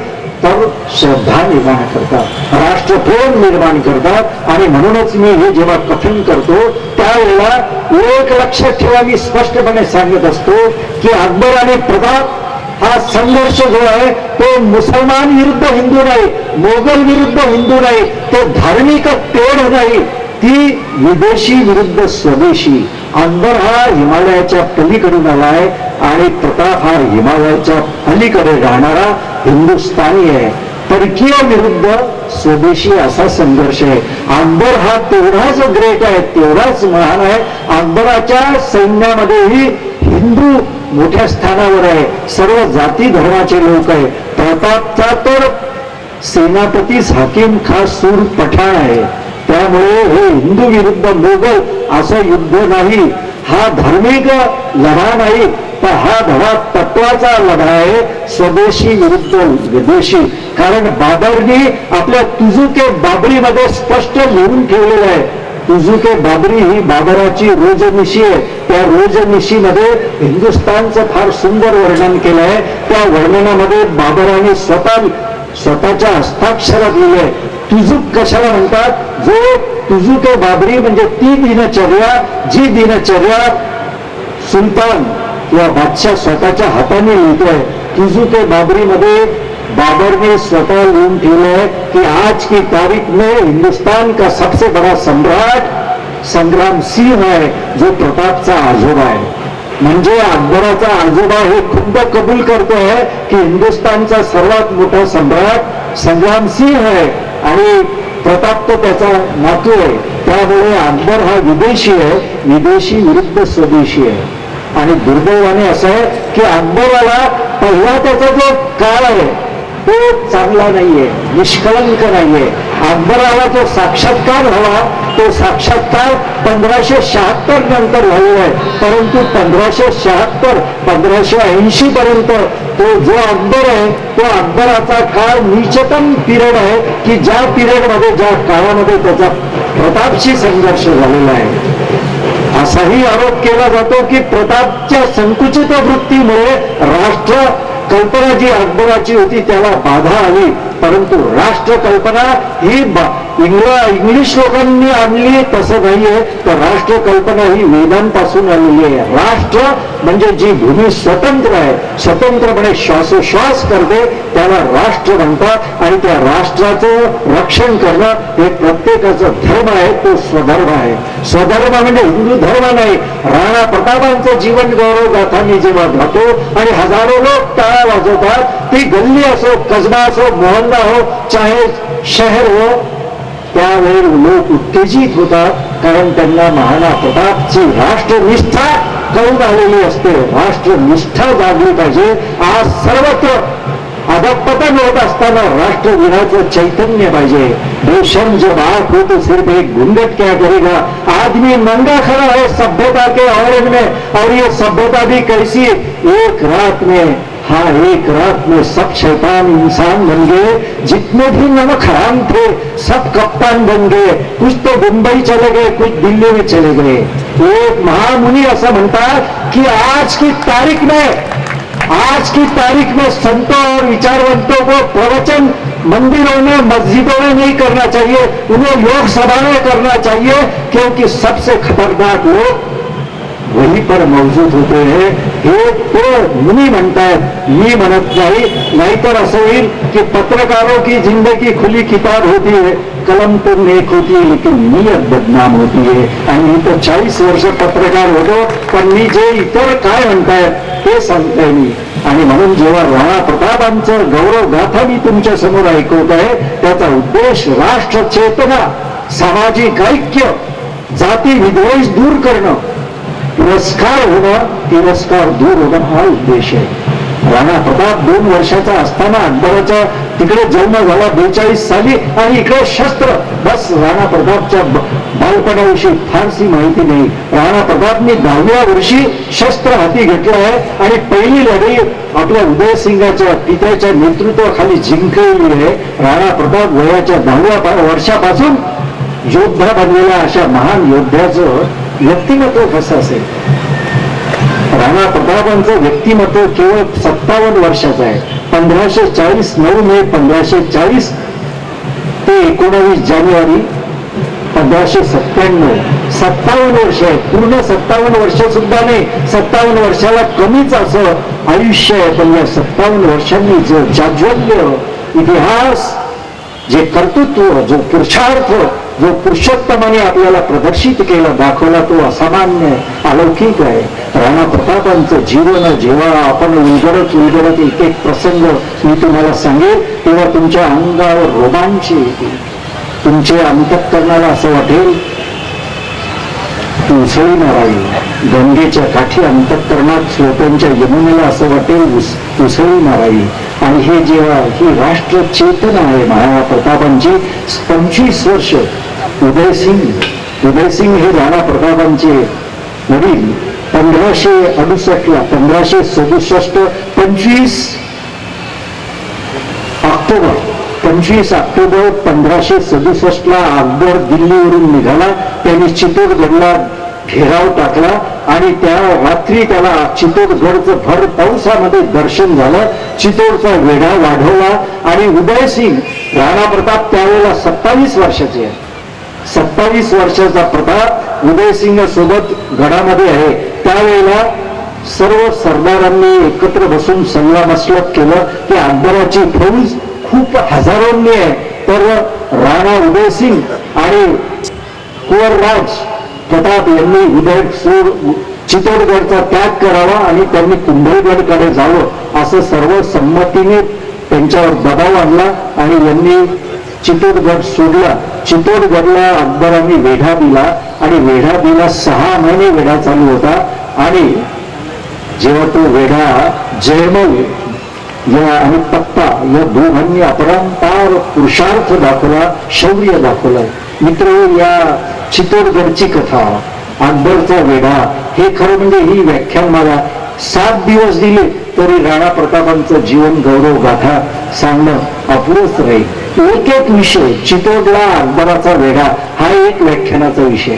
तर श्रद्धा निर्माण करतात, राष्ट्रप्रेम निर्माण करतात. आणि म्हणूनच मी हे जेव्हा कथन करतो त्यावेळेला एक लक्षात ठेवा, मी स्पष्टपणे सांगत असतो की अकबर आणि प्रताप हा संघर्ष जो आहे तो मुसलमान विरुद्ध हिंदू नाही, मोगल विरुद्ध हिंदू नाही, तो धार्मिक तेढ नाही, ती विदेशी विरुद्ध स्वदेशी. अकबर हा हिमालयाच्या पलीकडून आलाय आणि प्रताप हा हिमालयाच्या अलीकडे राहणारा हिंदुस्थानी आहे. परकीय विरुद्ध स्वदेशी असा संघर्ष आहे. अकबर हा तेवढाच ग्रेट आहे, तेवढाच महान आहे. अकबराच्या सैन्यामध्येही हिंदू मोठ्या स्थानावर आहे, सर्व जाती धर्माचे लोक आहे. प्रतापचा तर सेनापतीच हाकीम खास सूर पठाण आहे. त्यामुळे हे हिंदू विरुद्ध मोगल असं युद्ध नाही, हा धार्मिक लढा नाही, तर हा धडा तत्वाचा लढा आहे, स्वदेशी विरुद्ध विदेशी. कारण बाबरने आपल्या तुजुके बाबरीमध्ये स्पष्ट लिहून ठेवलेलं आहे. तुजुके बाबरी ही बाबराची रोजनिशी आहे. त्या रोजनिशीमध्ये हिंदुस्थानचं फार सुंदर वर्णन केलं आहे. त्या वर्णनामध्ये बाबराने स्वतःच्या हस्ताक्षरात लिहिलंय. तुजुक कशाला म्हणतात? जो तुजुके बाबरी म्हणजे ती दिनचर्या, जी दिनचर्या सुलतान किंवा बादशाह स्वतःच्या हाताने लिहितोय. तुजुके बाबरी मध्ये बाबरने स्वतः लिहून ठेवलंय की आज की तारीख में हिंदुस्तान का सबसे बड़ा सम्राट संग्राम सिंह है, जो प्रतापचा आजोबा आहे. म्हणजे अकबराचा आजोबा हे खुद्द कबूल करतोय की हिंदुस्थानचा सर्वात मोठा सम्राट संग्राम सिंह आहे आणि प्रताप तो त्याचा नातू आहे. त्यामुळे अकबर हा विदेशी आहे, विदेशी विरुद्ध स्वदेशी आहे. आणि दुर्दैवाने असं आहे की अकबराला पहिला त्याचा जो काळ आहे तो चांगला नाहीये, निष्कलंक नाहीये. अकबराला जो साक्षात्कार हवा तो साक्षात्कार 1576 नंतर झालेला आहे. परंतु 1576 1580 पर्यंत तो जो अकबर आहे तो अकबराचा काळ नीचतम पिरियड आहे की ज्या पिरियड मध्ये ज्या काळामध्ये त्याचा प्रतापशी संघर्ष झालेला आहे. असाही आरोप केला जातो की प्रतापच्या संकुचित वृत्तीमुळे राष्ट्र कल्पना जी अकबराची होती त्याला बाधा आली. परंतु राष्ट्र कल्पना ही इंग्लिश लोकांनी आणली तसं नाहीये. तर राष्ट्र कल्पना ही वेदांपासून आलेली आहे. राष्ट्र म्हणजे जी भूमी स्वतंत्र आहे, स्वतंत्रपणे श्वासोश्वास करते त्याला राष्ट्र म्हणतात. आणि त्या राष्ट्राचं रक्षण करणं हे प्रत्येकाचा धर्म आहे, तो स्वधर्म आहे. स्वधर्म म्हणजे हिंदू धर्म नाही. राणा प्रतापांचं जीवन गौरव गाथा मी जेव्हा गातो आणि हजारो लोक टाळ्या वाजवतात, ती गल्ली असो, कसबा असो, मोहल्ला हो, चाहे शहर हो, त्यावेळी लोक उत्तेजित होतात. कारण त्यांना महाराणा प्रतापची राष्ट्रनिष्ठा करून आलेली असते. राष्ट्रनिष्ठा जागली पाहिजे. आज सर्वत्र अधपतन होत असताना राष्ट्रवीराचं चैतन्य पाहिजे. देशम जब आप हो तो सिर्फ एक घूंघट क्या करेगा, आदमी नंगा खड़ा है सभ्यता के औरंग में, और ये सभ्यता भी कैसी, एक रात में, हाँ एक रात में सब शैतान इंसान बन गए. जितने भी नमक हराम थे सब कप्तान बन गए. कुछ तो मुंबई चले गए, कुछ दिल्ली में चले गए. एक महामुनि ऐसा म्हणतात की आज की तारीख में संतों और विचारवंतों को प्रवचन मंदिरों में, मस्जिदों में नहीं करना चाहिए, उन्हें योग सभा में करना चाहिए. क्योंकि सबसे खतरनाक लोग वहीं पर मौजूद होते हैं. हे तो मुनी म्हणतायत, मी म्हणत नाही. नाहीतर असं होईल की पत्रकारों की जिंदगी खुली किताब होती है, कलम तो नेक होती है लेकिन नियत बदनाम होती है. आणि मी तर 40 वर्ष पत्रकार होतो, पण मी जे इतर काय म्हणतायत ते सांगताय मी. आणि म्हणून जेव्हा राणा प्रतापांचं गौरव गाथा मी तुमच्या समोर ऐकवत आहे, त्याचा उद्देश राष्ट्र चेतना, सामाजिक ऐक्य, जाती विद्वेष दूर करणं, पुरस्कार होणं, तिरस्कार दूर होणं हा उद्देश आहे. राणा प्रताप 2 वर्षाचा असताना अकबराच्या तिकडे जन्म झाला 42 साली, आणि इकडे शस्त्र. बस राणा प्रतापच्या बालपणाविषयी फारशी माहिती नाही. राणा प्रतापने 10व्या वर्षी शस्त्र हाती घेतलं आहे आणि पहिली लढाई आपल्या उदयसिंगाच्या पित्याच्या नेतृत्वाखाली जिंकलेली आहे. राणा प्रताप वयाच्या 10व्या वर्षापासून योद्धा बनलेला अशा महान योद्ध्याचं व्यक्तिमत्व कसं असेल. राणा प्रतापांचं व्यक्तिमत्व केवळ 57 वर्षाचं आहे. 1540 9 मे 1540 ते 19 जानेवारी 1597. 57 वर्ष आहे. पूर्ण 57 वर्ष सुद्धा नाही, 57 वर्षाला कमीच असं आयुष्य आहे. पण या 57 वर्षांनी जो जाज्वल्य इतिहास, जे कर्तृत्व, जो पुरुषार्थ, जो पुरुषोत्तमाने आपल्याला प्रदर्शित केला, दाखवला, तो असामान्य अलौकिक आहे. राणा प्रतापांचं जीवन जेव्हा आपण उलगडत एक एक प्रसंग मी तुम्हाला सांगेल तेव्हा तुमच्या अंगावर रोमांच येतील. तुमच्या अंतःकरणाला असं वाटेल उसळी मारावी. गंगेच्या काठी अंतःकरणात श्रोत्यांच्या यमुनेला असं वाटेल उसळी मारावी. आणि हे जेव्हा ही राष्ट्र चेतना आहे महाराणा प्रतापांची. 25 वर्ष उदयसिंग हे राणा प्रतापांचे वडील 1568 1567 25 ऑक्टोबर 1567 अकबर दिल्लीवरून निघाला. त्यांनी चित्तोडगडला घेराव टाकला आणि त्या रात्री त्याला चित्तोडगडचं भर पावसामध्ये दर्शन झालं. चित्तोडचा वेढा वाढवला आणि उदयसिंग, राणा प्रताप त्यावेळेला 27 वर्षाचे आहे. 27 वर्षाचा प्रताप उदयसिंग सोबत गडामध्ये आहे. त्यावेळेला सर्व सरदारांनी एकत्र बसून सल्लामसलत केलं की अकबराची फौज खूप हजारोंनी आहे, तर राणा उदयसिंग आणि कुंवरराज प्रताप यांनी चित्तोडगडचा त्याग करावा आणि त्यांनी कुंभलगडकडे जावं असं सर्व संमतीने त्यांच्यावर दबाव आणला आणि यांनी चित्तोडगड सोडला. चित्तोडगडला अकबरांनी वेढा दिला आणि वेढा दिला. 6 महिने वेढा चालू होता. आणि जेव्हा तो वेढा जयमल या आणि पत्ता या दोघांनी अपरंपार पुरुषार्थ दाखवला, शौर्य दाखवलं. मित्र, या चित्तोडगडची कथा, अकबरचा वेढा, हे खरं म्हणजे ही व्याख्यानमाला 7 दिवस दिले तरी राणा प्रतापांचं जीवन गौरव गाथा सांगणं अपुरच राहील. एक एक विषय, चित्तोडला अकबराचा वेढा हा एक व्याख्यानाचा विषय,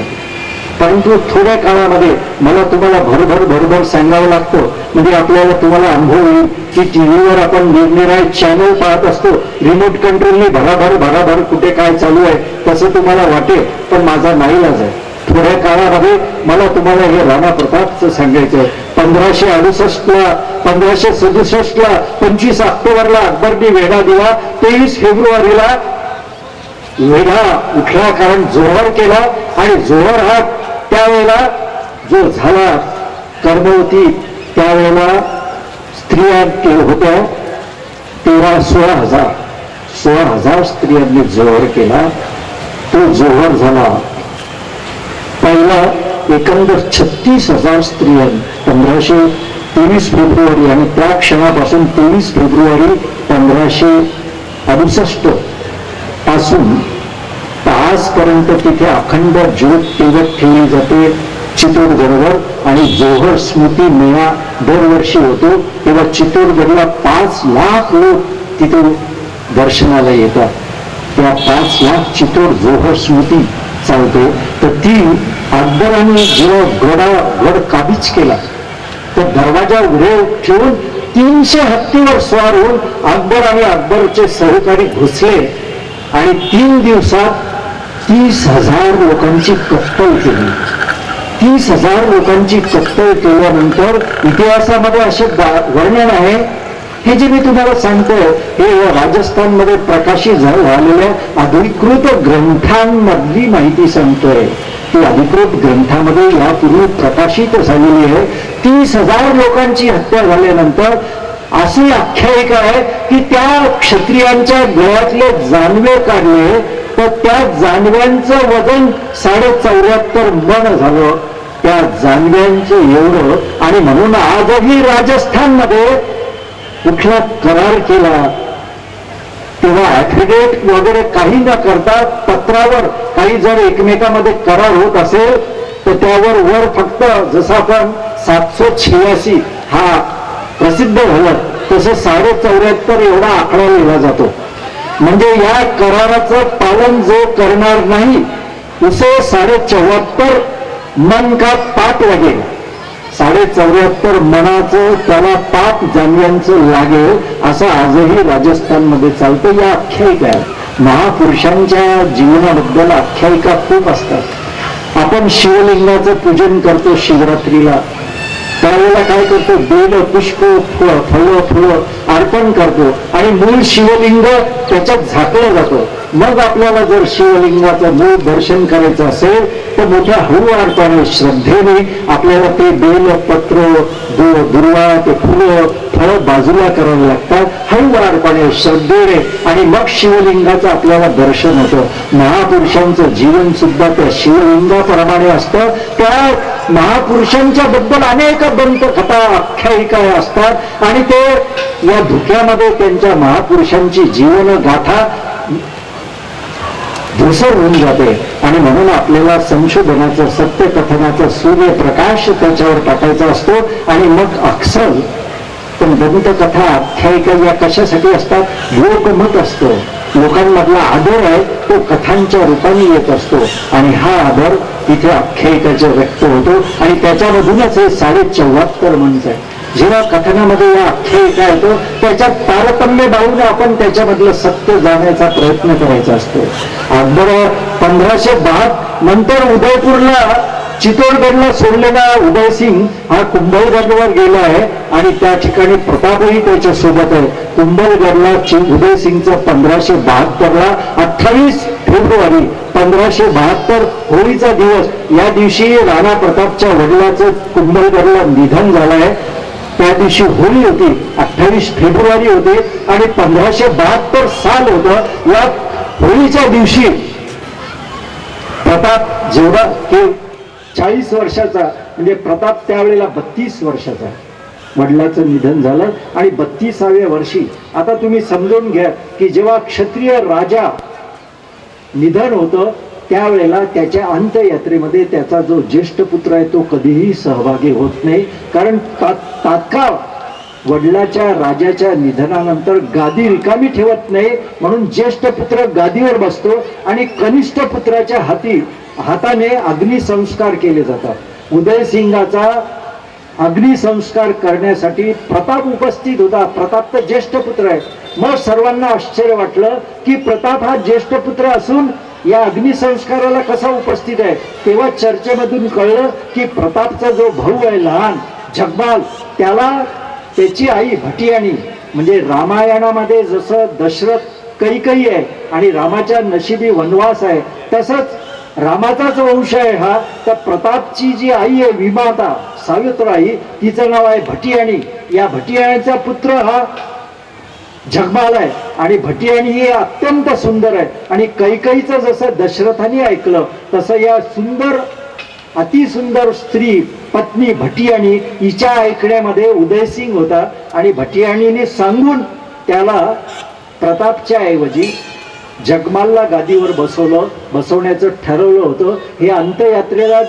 परंतु थोड्या काळामध्ये मला तुम्हाला भरभर सांगावं लागतं, म्हणजे आपल्याला तुम्हाला अनुभव येईल की टीव्हीवर आपण निरनिराळे चॅनल पाहत असतो, रिमोट कंट्रोलने भराभर कुठे काय चालू आहे तसं तुम्हाला वाटेल, पण माझा नाईलाज आहे. थोड्या काळामध्ये मला तुम्हाला हे राणा प्रतापचं सांगायचं. 1568ला 1567ला 25 ऑक्टोबरला अकबरने वेढा दिला. 23 फेब्रुवारीला वेढा उठला, कारण जोहर केला. आणि जोहर हा त्यावेळेला जो झाला कर्मवती, त्यावेळेला स्त्रिया होत्या 16,000 स्त्रियांनी जोहर केला. तो जोहर झाला. पहिला एकंदर 36,000 स्त्रिया 1523 फेब्रुवारी आणि त्या क्षणापासून 23 फेब्रुवारी 1568 पासून आजपर्यंत तिथे अखंड ज्योत तेवत ठेवली जाते चित्तोडगडवर. आणि जोहर स्मृती मेळा दरवर्षी होतो, तेव्हा चित्तोडगडला 5 लाख लोक तिथे दर्शनाला येतात. त्या 5 लाख चित्तोड जोहर स्मृती चालते. तर ती अकबराने जेव्हा गड काबीज केला तर दरवाजा उघडे ठेवून 300 हत्तीवर स्वार होऊन अकबर आणि अकबरचे सहकारी घुसले आणि 3 दिवसात 30,000 लोकांची कत्तल केली. 30,000 लोकांची कत्तल केल्यानंतर इतिहासामध्ये असे वर्णन आहे. हे जे मी तुम्हाला सांगतोय हे राजस्थानमध्ये प्रकाशित झालेल्या अधिकृत ग्रंथांमधली माहिती सांगतोय. ती अधिकृत ग्रंथामध्ये यापूर्वी प्रकाशित झालेली आहे. 30,000 लोकांची हत्या झाल्यानंतर अशी आख्यायिका आहे की त्या क्षत्रियांच्या गळ्यातले जानवे काढले तर त्या जानव्यांचं वजन 74.5 मन झालं. त्या जानव्यांचं एवढं. आणि म्हणून आजही राजस्थानमध्ये कुठला करार केला तेव्हा ऍफिडेट वगैरे काही न करता पत्रावर काही जर एकमेकांमध्ये करार होत असेल तर त्यावर वर फक्त जसं आपण 786 हा प्रसिद्ध झाला तसं 74.5 एवढा आकडा लिहिला जातो. म्हणजे या कराराचं पालन जो करणार नाही उसे 74.5 मन का पाप लागेल. 74.5 मनाचं त्याला पाप जाणव्यांचं लागेल असं आजही राजस्थानमध्ये चालतं. या आख्यायिका महापुरुषांच्या जीवनाबद्दल आख्यायिका खूप असतात. आपण शिवलिंगाचं पूजन करतो शिवरात्रीला, त्यावेळेला काय करतो, बेल पुष्प फळं अर्पण करतो आणि मूळ शिवलिंग त्याच्यात झाकलं जातं. मग आपल्याला जर शिवलिंगाचं मूळ दर्शन करायचं असेल तर मोठ्या हळूवारपणे श्रद्धेने आपल्याला ते बेल पत्र दुर्वा ते फुलं फळं बाजूला करावे लागतात. हळूवारपणे श्रद्धेने आणि मग शिवलिंगाचं आपल्याला दर्शन होतं. महापुरुषांचं जीवन सुद्धा त्या शिवलिंगाप्रमाणे असतं. त्या महापुरुषांच्या बद्दल अनेक दंतकथा आख्यायिका असतात आणि ते या धुक्यामध्ये त्यांच्या महापुरुषांची जीवन गाथा धुसर होऊन जाते. आणि म्हणून आपल्याला संशोधनाचं सत्यकथनाचं सूर्यप्रकाश त्याच्यावर टाकायचा असतो. आणि मग अक्सर पण दंतकथा आख्यायिका या कशासाठी असतात, लोकमत असतं, लोकांमधला आदर आहे तो कथांच्या रूपाने येत असतो. आणि हा आदर तिथे आख्यायिकाचा व्यक्त होतो आणि त्याच्यामधूनच हे 74.5 म्हणजे आहे. जेव्हा कथनामध्ये या आख्यायिका येतो त्याच्यात तारतम्य बाळून आपण त्याच्यामधलं सत्य जाण्याचा प्रयत्न करायचा असतो. अकबर 1562 नंतर उदयपूरला चित्तोडगडला सोडलेला उदयसिंग हा कुंभलगडवर गेला आहे आणि त्या ठिकाणी प्रतापही त्याच्या सोबत आहे. कुंभलगडला उदयसिंगचं 1572ला 28 फेब्रुवारी 1572 होळीचा दिवस, या दिवशी राणा प्रतापच्या वडिलाचं कुंभलगडला निधन झालं आहे. त्या दिवशी होळी होती, 28 फेब्रुवारी होती आणि 1572 साल होतं. या होळीच्या दिवशी प्रताप जेवढा की 40 वर्षाचा, म्हणजे प्रताप त्यावेळेला 32 वर्षाचा, वडिलाचं निधन झालं आणि 32व्या वर्षी, आता तुम्ही समजून घ्या की जेव्हा क्षत्रिय राजा निधन होतं त्यावेळेला त्याच्या अंत्ययात्रेमध्ये त्याचा जो ज्येष्ठ पुत्र आहे तो कधीही सहभागी होत नाही, कारण तात्काळ वडिलाच्या राजाच्या निधनानंतर गादी रिकामी ठेवत नाही, म्हणून ज्येष्ठ पुत्र गादीवर बसतो आणि कनिष्ठ पुत्राच्या हाताने अग्निसंस्कार केले जातात. उदयसिंहाचा अग्निसंस्कार करण्यासाठी प्रताप उपस्थित होता. प्रताप तर ज्येष्ठ पुत्र आहे. मग सर्वांना आश्चर्य वाटलं की प्रताप हा ज्येष्ठ पुत्र असून या अग्निसंस्काराला कसा उपस्थित आहे. तेव्हा चर्चेमधून कळलं की प्रतापचा जो भाऊ आहे लहान जगमाल, त्याला त्याची आई भटियाणी, म्हणजे रामायणामध्ये जसं दशरथ कैकई आहे आणि रामाच्या नशिबी वनवास आहे, तसंच रामाचाच वंश आहे हा. तर प्रतापची जी आई आहे विमाता सावित्राई, तिचं नाव आहे भटियाणी. या भटियाणीचा पुत्र हा जगमाल आहे आणि भटियाणी ही अत्यंत सुंदर आहे. आणि कैकईचं जसं दशरथाने ऐकलं तसं या सुंदर अतिसुंदर स्त्री पत्नी भटियाणी हिच्या ऐकण्यामध्ये उदयसिंग होता आणि भटियाणीने सांगून त्याला प्रतापच्या ऐवजी जगमालला गादीवर बसवण्याचं ठरवलं होतं. हे अंत्ययात्रेला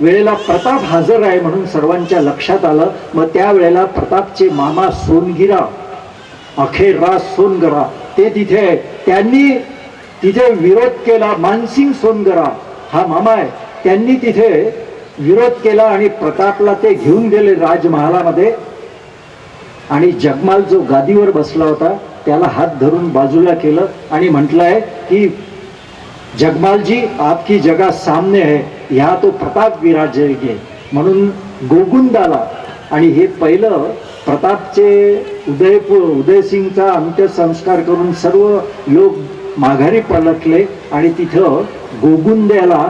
वेळेला प्रताप हजर आहे म्हणून सर्वांच्या लक्षात आलं. मग त्यावेळेला प्रतापचे मामा सोनगिरा, अखेरराज सोनगरा, ते तिथे, त्यांनी तिथे विरोध केला. मानसिंग सोनगरा हा मामा आहे, त्यांनी तिथे विरोध केला आणि प्रतापला ते घेऊन गेले राजमहालामध्ये. आणि जगमाल जो गादीवर बसला होता त्याला हात धरून बाजूला केलं आणि म्हटलंय की जगमाल जी आपकी जगह सामने है, ह्या तो प्रताप विराजेगे म्हणून गोगुंदाला. आणि हे पहिलं प्रतापचे उदयसिंगचा अंत्यसंस्कार करून सर्व लोक माघारी पलटले आणि तिथं गोगुंद्याला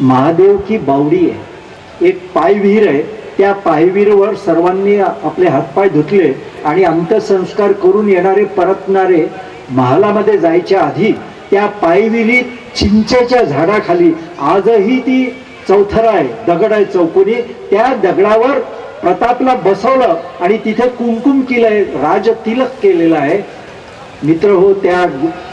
महादेव की बावडी आहे, एक पायविहीर आहे. त्या पायविहीरवर सर्वांनी आपले हातपाय धुतले आणि अंत्यसंस्कार करून येणारे परतणारे महालामध्ये जायच्या आधी त्या पायविहीरीत चिंचेच्या झाडाखाली आजही ती चौथरा आहे, दगड आहे चौकोनी, त्या दगडावर प्रतापला बसवलं आणि तिथे कुंकुम केलंय, राजतिलक केलेला आहे. मित्र हो, त्या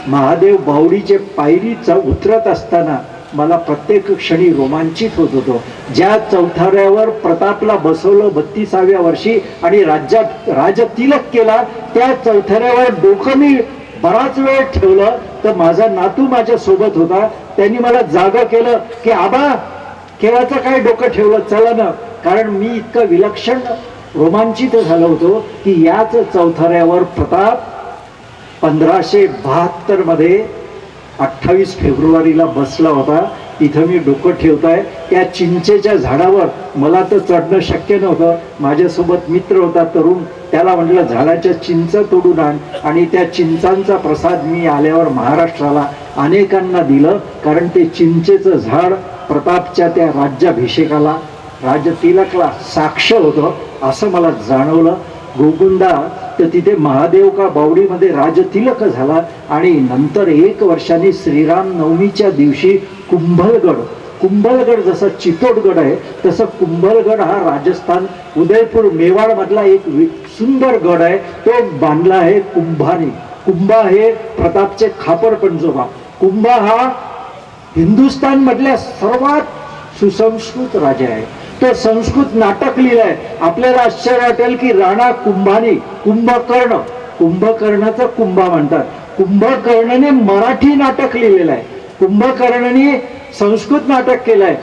महादेव बावडीचे पायरीचा उतरत असताना मला प्रत्येक क्षणी रोमांचित होत होतो. ज्या चौथऱ्यावर प्रतापला बसवलं 32व्या वर्षी आणि राजतिलक केला, त्या चौथऱ्यावर डोकं मी बराच वेळ ठेवलं तर माझा नातू माझ्या सोबत होता. त्यांनी मला जागा केलं की आबा केव्हाचं काय डोकं ठेवलं, चला ना. कारण मी इतकं विलक्षण रोमांचित झालो होतो की याच चौथऱ्यावर प्रताप 1572 मध्ये 28 फेब्रुवारीला बसला होता. तिथं मी डोकं ठेवताय त्या चिंचेच्या झाडावर. मला तर चढणं शक्य नव्हतं. माझ्यासोबत मित्र होता तरुण, त्याला म्हटलं झाडाच्या चिंच तोडून आण. आणि त्या चिंचांचा प्रसाद मी आल्यावर महाराष्ट्राला अनेकांना दिलं, कारण ते चिंचेचं झाड प्रतापच्या त्या राज्याभिषेकाला, राजतिलकला साक्ष होतं असं मला जाणवलं. गोकुंदा तर तिथे महादेव का बावडीमध्ये राजतिलक झाला. आणि नंतर 1 वर्षांनी श्रीराम नवमीच्या दिवशी कुंभलगड जसं चित्तोडगड आहे तसं कुंभलगड हा राजस्थान उदयपूर मेवाड मधला एक सुंदर गड आहे. तो बांधला आहे कुंभाने. कुंभा हे प्रतापचे खापर पंजोबा. कुंभा हा हिंदुस्थान मधल्या सर्वात सुसंस्कृत राजा आहे. तो संस्कृत नाटक लिहिलंय. आपल्याला आश्चर्य वाटेल की राणा कुंभाने कुंभकर्णाचं कुंभा म्हणतात. कुंभकर्णाने मराठी नाटक लिहिलेलं आहे. कुंभकर्णाने संस्कृत नाटक केलंय.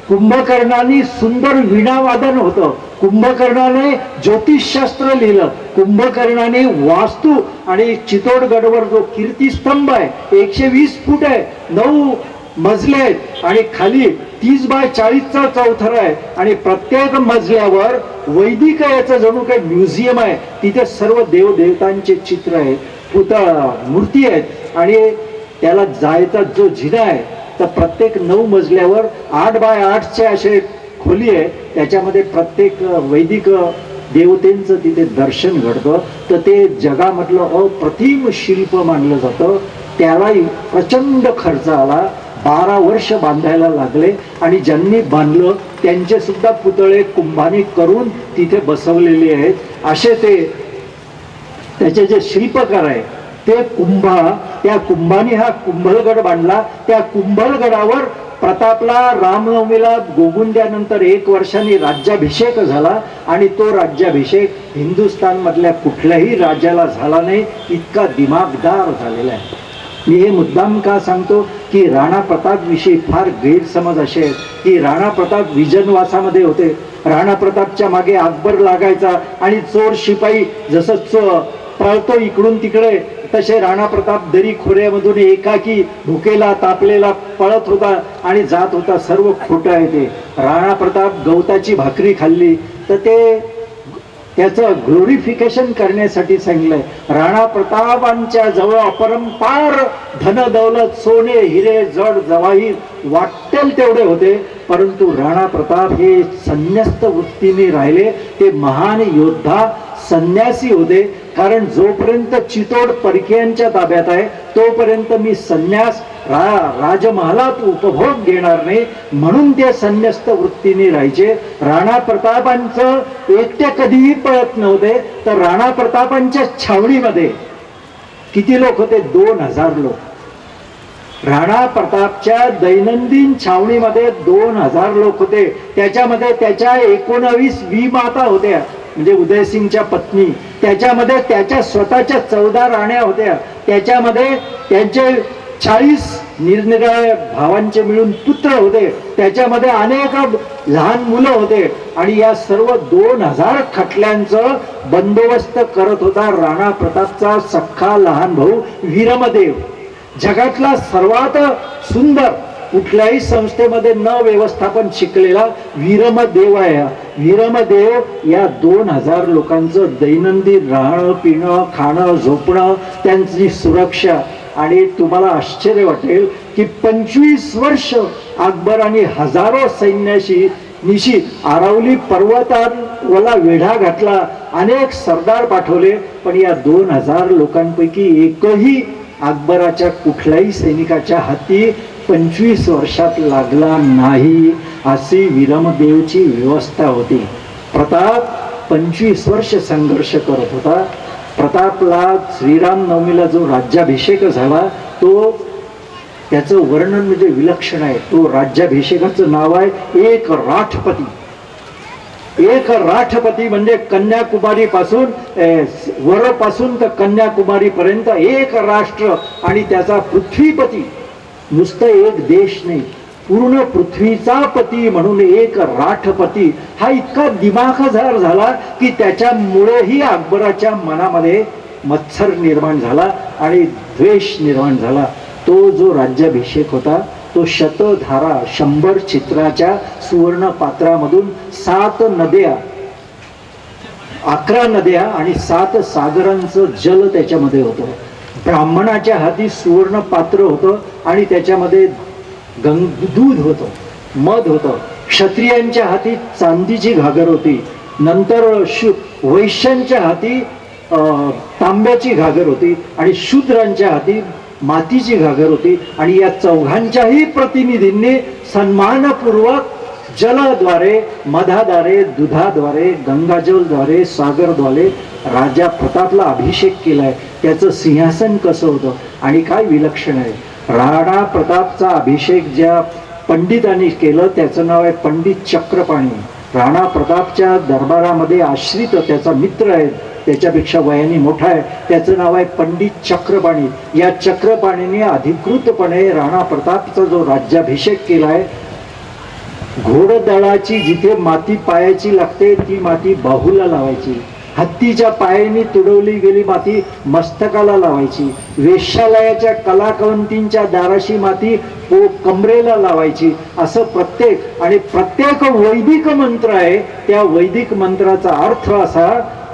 कुंभकर्णाने सुंदर वीणावादन होतं. कुंभकर्णाने ज्योतिषशास्त्र लिहिलं. कुंभकर्णाने वास्तू आणि चित्तोडगडवर जो कीर्तिस्तंभ आहे 120 फूट आहे, 9 मजले आहेत आणि खाली 30 बाय 40चा चौथरा आहे आणि प्रत्येक मजल्यावर वैदिक याचं जणू काही म्युझियम आहे. तिथे सर्व देवदेवतांचे चित्र आहेत, पुतळा मूर्ती आहेत. आणि त्याला जायचा जो जिना आहे तर प्रत्येक 9 मजल्यावर 8 बाय 8चे असे खोली आहे. त्याच्यामध्ये प्रत्येक वैदिक देवतेंचं तिथे दर्शन घडतं. तर ते जगामधलं अप्रतिम शिल्प मानलं जातं. त्यालाही प्रचंड खर्च आला. 12 वर्ष बांधायला लागले आणि ज्यांनी बांधलं त्यांचे सुद्धा पुतळे कुंभाने करून तिथे बसवलेले आहेत. असे ते त्याचे जे शिल्पकार आहे ते त्या कुंभाने हा कुंभलगड बांधला. त्या कुंभलगडावर प्रतापला रामनवमीला गोगुंद्यानंतर 1 वर्षांनी राज्याभिषेक झाला आणि तो राज्याभिषेक हिंदुस्थान मधल्या कुठल्याही राजाला झाला नाही, इतका दिमागदार झालेला आहे. मी हे मुद्दाम का सांगतो की राणा प्रताप विषयी फार गैरसमज असे आहेत की राणा प्रताप विजनवासामध्ये होते. राणा प्रतापच्या मागे अकबर लागायचा आणि चोर शिपाई जसं पळतो इकडून तिकडे तसे राणा प्रताप दरी खोऱ्यामधून एकाकी भुकेला तापलेला पळत होता आणि जात होता. सर्व खोटं आहे ते. राणा प्रताप गवताची भाकरी खाल्ली तर त्याचं ग्लोरिफिकेशन करण्यासाठी सांगितलंय. राणा प्रतापांच्या जवळ अपरंपार धन दौलत सोने हिरे जड जवाहीर वाटेल तेवढे होते, परंतु राणा प्रताप हे संन्यस्त वृत्तीने राहिले. ते महान योद्धा संन्यासी होते. कारण जोपर्यंत चितोड परकीयांच्या ताब्यात आहे तोपर्यंत मी संन्यास राजमहालात उपभोग घेणार नाही, म्हणून ते संन्यस्त वृत्तीने राहायचे. राणा प्रतापांचं एकटे कधीही पळत नव्हते. तर राणा प्रतापांच्या छावणीमध्ये किती लोक होते? 2000 लोक. राणा प्रतापच्या दैनंदिन छावणीमध्ये 2000 लोक होते. त्याच्यामध्ये त्याच्या 19 विमाता होत्या, म्हणजे उदयसिंगच्या पत्नी. त्याच्यामध्ये त्याच्या स्वतःच्या 14 राण्या होत्या. त्याच्यामध्ये त्यांचे 40 निरनिराळ्या भावांचे मिळून पुत्र होते. त्याच्यामध्ये अनेक लहान मुलं होते. आणि या सर्व 2000 खटल्यांचं बंदोबस्त करत होता राणा प्रतापचा सख्खा लहान भाऊ वीरमदेव. जगातला सर्वात सुंदर कुठल्याही संस्थेमध्ये न व्यवस्थापन शिकलेला वीरमदेव आहे. वीरमदेव या 2000 लोकांचं दैनंदिन राहणं पिणं खाणं झोपणं त्यांची सुरक्षा. आणि तुम्हाला आश्चर्य वाटेल की 25 वर्ष अकबराने हजारो सैन्याशी आरावली पर्वताला वेढा घातला. अनेक सरदार पाठवले, पण या 2000 लोकांपैकी एकही अकबराच्या कुठल्याही सैनिकाच्या हाती 25 वर्षात लागला नाही. अशी वीरमदेवची व्यवस्था होती. प्रताप 25 वर्ष संघर्ष करत होता. प्रतापला श्रीराम नवमीला जो राज्याभिषेक झाला तो त्याचं वर्णन म्हणजे विलक्षण आहे. तो राज्याभिषेकाचं नाव आहे एक राठपती. एक राठपती म्हणजे कन्याकुमारी पासून वरपासून तर कन्याकुमारी पर्यंत एक राष्ट्र आणि त्याचा पृथ्वीपती. नुसतं एक देश नाही, पूर्ण पृथ्वीचा पती म्हणून एक राठपती. हा इतका दिमाखदार झाला की त्याच्यामुळेही अकबराच्या मनामध्ये मत्सर निर्माण झाला आणि द्वेष निर्माण झाला. तो जो राज्याभिषेक होता तो शतधारा 100 चित्राच्या सुवर्ण पात्रामधून 7 नद्या 11 नद्या आणि 7 सागरांचं जल त्याच्यामध्ये होतं. ब्राह्मणाच्या हाती सुवर्ण पात्र होतं आणि त्याच्यामध्ये दूध होतं, मध होतं. क्षत्रियांच्या हाती चांदीची घागर होती. नंतर वैश्यांच्या हाती तांब्याची घागर होती आणि शूद्रांच्या हाती मातीची घागर होती. आणि या चौघांच्याही प्रतिनिधींनी सन्मानपूर्वक जलद्वारे मधाद्वारे दुधाद्वारे गंगाजलद्वारे सागरद्वारे राजा प्रतापला अभिषेक केलाय. त्याचं सिंहासन कसं होतं आणि काय विलक्षण आहे. राणा प्रतापचा अभिषेक ज्या पंडितांनी केलं त्याचं नाव आहे पंडित चक्रपाणी. राणा प्रतापच्या दरबारामध्ये आश्रित त्याचा मित्र आहे, त्याच्यापेक्षा वयाने मोठा आहे, त्याचं नाव आहे पंडित चक्रपाणी. या चक्रपाणीने अधिकृतपणे राणा प्रतापचा जो राज्याभिषेक केलाय. घोडदळाची जिथे माती पायाची लागते ती माती बाहूला लावायची. हत्तीच्या पायाने तुडवली गेली माती मस्तकाला लावायची. वेश्यालयाच्या कलाकवंतींच्या दाराशी माती कमरेला लावायची. असं प्रत्येक वैदिक मंत्र आहे. त्या वैदिक मंत्राचा अर्थ असा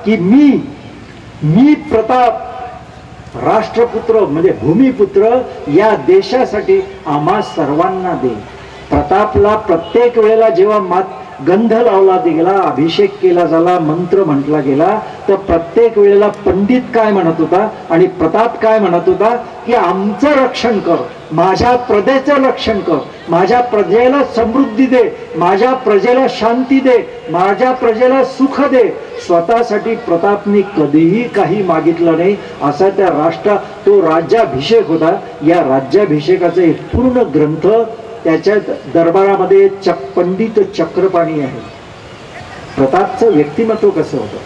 की मी प्रताप राष्ट्रपुत्र म्हणजे भूमिपुत्र या देशासाठी आम्हा सर्वांना दे. प्रतापला प्रत्येक वेळेला जेव्हा गंध लावला गेला, अभिषेक केला झाला, मंत्र म्हटला गेला, तर प्रत्येक वेळेला पंडित काय म्हणत होता आणि प्रताप काय म्हणत होता की आमचं रक्षण कर, माझ्या प्रजेचं रक्षण कर, माझ्या प्रजेला समृद्धी दे, माझ्या प्रजेला शांती दे, माझ्या प्रजेला सुख दे. स्वतःसाठी प्रतापनी कधीही काही मागितलं नाही. असा त्या तो राज्याभिषेक होता. या राज्याभिषेकाचे एक पूर्ण ग्रंथ त्याच्या दरबारामध्ये पंडित चक्रपाणी आहे. प्रतापचं व्यक्तिमत्व कसं होतं?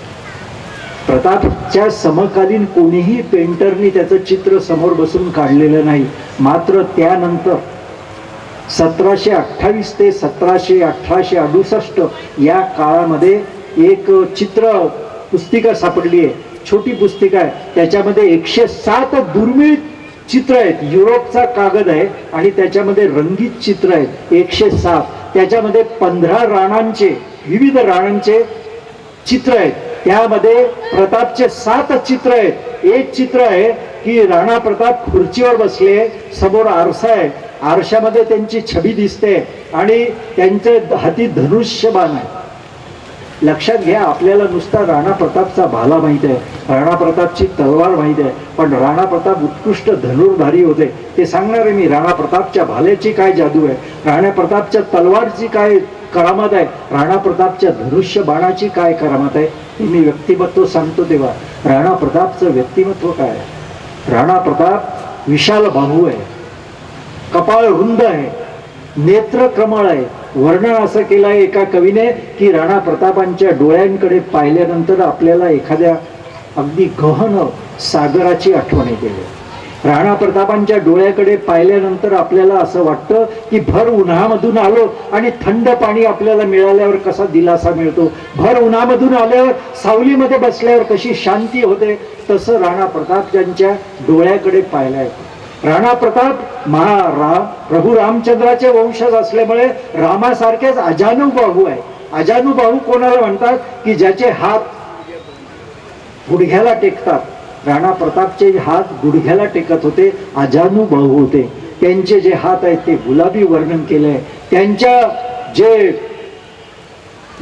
प्रतापच्या समकालीन कोणीही पेंटरनी त्याचं चित्र समोर बसून काढलेलं नाही. मात्र त्यानंतर 1728 ते 1868 या काळामध्ये एक चित्र पुस्तिका सापडली आहे. छोटी पुस्तिका आहे. त्याच्यामध्ये 107 दुर्मिळ चित्र आहेत. युरोपचा कागद आहे आणि त्याच्यामध्ये रंगीत चित्र आहेत 107. त्याच्यामध्ये 15 राणांचे, विविध राणांचे चित्र आहेत. त्यामध्ये प्रतापचे 7 चित्र आहेत. एक चित्र आहे की राणा प्रताप खुर्चीवर बसले, समोर आरसा आहे, आरशामध्ये त्यांची छबी दिसते आणि त्यांचे हाती धनुष्यबाण आहे. लक्षात घ्या, आपल्याला नुसता राणा प्रतापचा भाला माहित आहे, राणा प्रतापची तलवार माहित आहे, पण राणा प्रताप उत्कृष्ट धनुर्धारी होते. ते सांगणार आहे मी. राणा प्रतापच्या भाल्याची काय जादू आहे, राणा प्रतापच्या तलवारची काय करामत आहे, राणा प्रतापच्या धनुष्य बाणाची काय करामत आहे. मी व्यक्तिमत्व सांगतो तेव्हा राणा प्रतापचं व्यक्तिमत्व काय आहे. राणा प्रताप विशाल बाहू आहे, कपाळ रुंद आहे, नेत्र कमळ आहे. वर्णन असं केलं आहे एका कवीने की राणा प्रतापांच्या डोळ्यांकडे पाहिल्यानंतर आपल्याला एखाद्या अगदी गहन सागराची आठवण येते. राणा प्रतापांच्या डोळ्याकडे पाहिल्यानंतर आपल्याला असं वाटतं की भर उन्हामधून आलो आणि थंड पाणी आपल्याला मिळाल्यावर कसा दिलासा मिळतो, भर उन्हामधून आल्यावर सावलीमध्ये बसल्यावर कशी शांती होते, तसं राणा प्रताप त्यांच्या डोळ्याकडे पाहिलंय. राणा प्रताप प्रभू रामचंद्राचे वंशज असल्यामुळे रामासारखेच अजानुबाहू आहे. अजानुबाहू कोणाला म्हणतात की ज्याचे हात गुडघ्याला टेकतात. राणा प्रतापचे हात गुडघ्याला टेकत होते, अजानुबाहू होते. त्यांचे जे हात आहेत ते गुलाबी वर्णन केलंय. त्यांच्या जे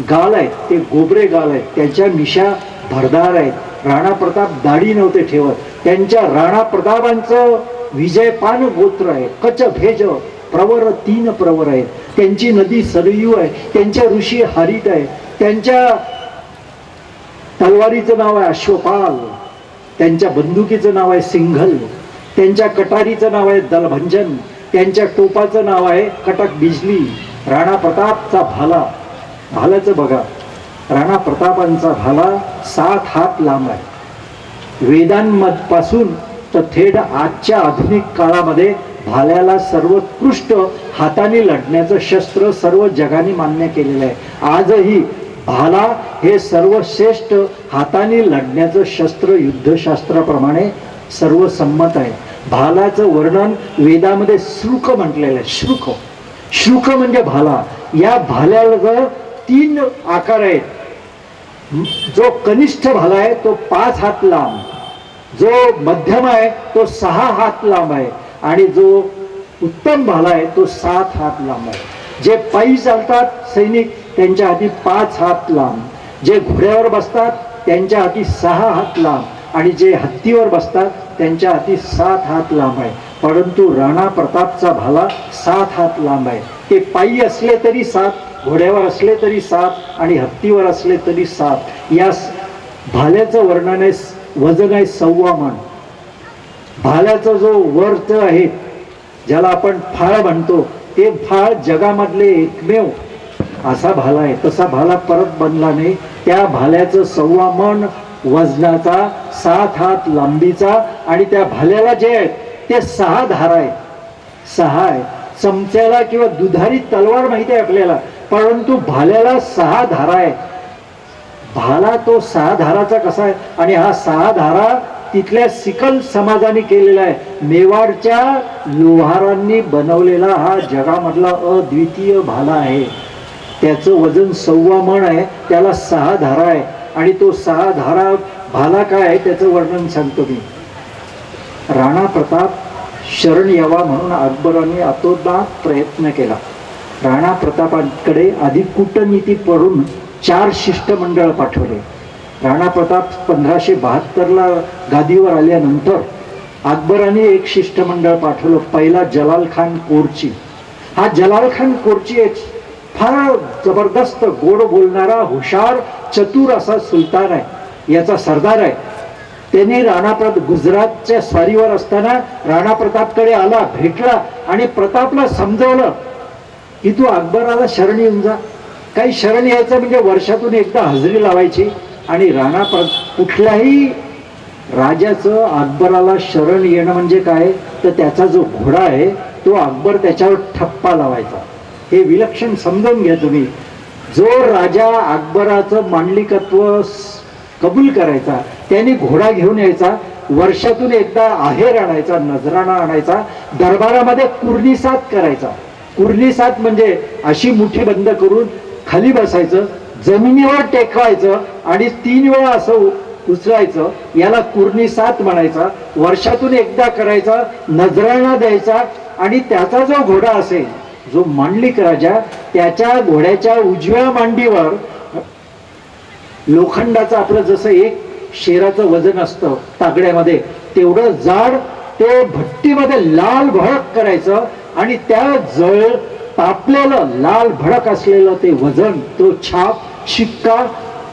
गाल आहेत ते गोबरे गाल आहेत, त्यांच्या मिशा भरदार आहेत. राणा प्रताप दाढी नव्हते ठेवत. त्यांच्या राणा प्रतापांचं विजयपान गोत्र आहे, कच भेज प्रवर 3 प्रवर आहेत. त्यांची नदी सरयू आहे, त्यांच्या ऋषी हरित आहे, त्यांच्या तलवारीचं नाव आहे अश्वपाल, त्यांच्या बंदुकीचं नाव आहे सिंघल, त्यांच्या कटारीचं नाव आहे दलभंजन, त्यांच्या टोपाचं नाव आहे कटक बिजली. राणा प्रतापचा भाला, भालाचं बघा, राणा प्रतापांचा भाला 7 हात लांब आहे. वेदांपासून तर थेट आजच्या आधुनिक काळामध्ये भाल्याला सर्वोत्कृष्ट हाताने लढण्याचं शस्त्र सर्व जगाने मान्य केलेलं आहे. आजही भाला हे सर्वश्रेष्ठ हाताने लढण्याचं शस्त्र युद्धशास्त्राप्रमाणे सर्वसंमत आहे. भालाचं वर्णन वेदामध्ये श्रुक म्हटलेलं आहे. श्रुक, श्रुक म्हणजे भाला. या भाल्याला 3 आकार आहेत. जो कनिष्ठ भाला आहे तो 5 हात लांब, जो मध्यम आहे तो 6 हात लांब आहे आणि जो उत्तम भाला आहे तो 7 हात लांब आहे. जे पायी चालतात सैनिक त्यांच्या हाती 5 हात लांब, जे घोड्यावर बसतात त्यांच्या हाती 6 हात लांब आणि जे हत्तीवर बसतात त्यांच्या हाती 7 हात लांब आहे. परंतु राणा प्रतापचा भाला 7 हात लांब आहे. ते पायी असले तरी 7, घोड्यावर असले तरी 7 आणि हत्तीवर असले तरी 7. या भाल्याचं वर्णन आहे, वजन आहे 1.25 मन. भाल्याचा जो वर्त आहे ज्याला आपण फाळ म्हणतो, ते फाळ जगामधले एकमेव असा भाला आहे. तसा भाला परत बनला नाही. त्या भाल्याचं 1.25 मन वजनाचा, 7 हात लांबीचा आणि त्या भाल्याला जे आहेत ते 6 धारा आहेत. 6 आहे. चमच्याला किंवा दुधारी तलवार माहिती आहे आपल्याला, परंतु भाल्याला 6 धारा आहे. भाला तो 6 धाराचा कसा आहे आणि हा 6 धारा तिथल्या सिकल समाजाने केलेला आहे. मेवाडच्या लोहारांनी बनवलेला हा जगामधला अद्वितीय भाला आहे. त्याचं वजन 1.25 मन आहे, त्याला 6 धारा आहे आणि तो 6 धारा भाला काय आहे त्याचं वर्णन सांगतो मी. राणा प्रताप शरण यावा म्हणून अकबराने आतोनात प्रयत्न केला. राणा प्रतापांकडे आधी कूटनीती पडून 4 शिष्टमंडळ पाठवले. राणा प्रताप 1572ला गादीवर आल्यानंतर अकबराने एक शिष्टमंडळ पाठवलं. पहिला जलाल खान कोरची. हा जलाल खान कोरची एक फार जबरदस्त गोड बोलणारा, हुशार, चतुर असा सुलतान आहे, याचा सरदार आहे. त्याने गुजरातच्या स्वारीवर असताना राणा प्रतापकडे आला, भेटला आणि प्रतापला समजवलं की तू अकबराला शरण येऊन जा. काही शरण यायचं म्हणजे वर्षातून एकदा हजेरी लावायची. आणि कुठल्याही राजाचं अकबराला शरण येणं म्हणजे काय, तर त्याचा जो घोडा आहे तो अकबर त्याच्यावर ठप्पा लावायचा. हे विलक्षण समजून घ्या तुम्ही. जो राजा अकबराचं मांडलिकत्व कबूल करायचा त्याने घोडा घेऊन यायचा, वर्षातून एकदा आहेर आणायचा, नजराणा आणायचा, दरबारामध्ये कुर्निसात करायचा. कुर्निसात म्हणजे अशी मुठी बंद करून खाली बसायचं, जमिनीवर टेकवायचं आणि 3 वेळा असं उचलायचं, याला कुर्निसात म्हणायचा. वर्षातून एकदा करायचा, नजराणा द्यायचा आणि त्याचा जो घोडा असेल, जो मांडलिक राजा, त्याच्या घोड्याच्या उजव्या मांडीवर लोखंडाचं आपलं जसं एक शेराचं वजन असतं तागड्यामध्ये, तेवढं जाड ते भट्टीमध्ये लाल भडक करायचं आणि त्या तापलेलं लाल भडक असलेलं ते वजन, तो छाप, शिक्का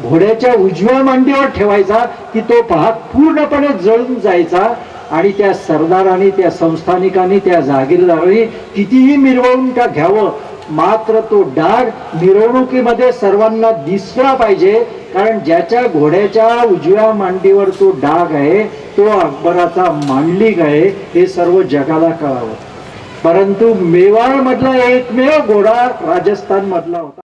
घोड्याच्या उजव्या मांडीवर ठेवायचा की तो भाग पूर्णपणे जळून जायचा. आणि त्या सरदारांनी, त्या संस्थानिकांनी, त्या जागीरदारांनी कितीही मिरवून का घ्यावं, मात्र तो डाग मिरवणुकीमध्ये सर्वांना दिसला पाहिजे. कारण ज्याच्या घोड्याच्या उजव्या मांडीवर तो डाग आहे तो अकबराचा मांडलिक आहे, हे सर्व जगाला कळावं. परंतु मेवाड मधला एकमेव घोडा राजस्थान मधला होता.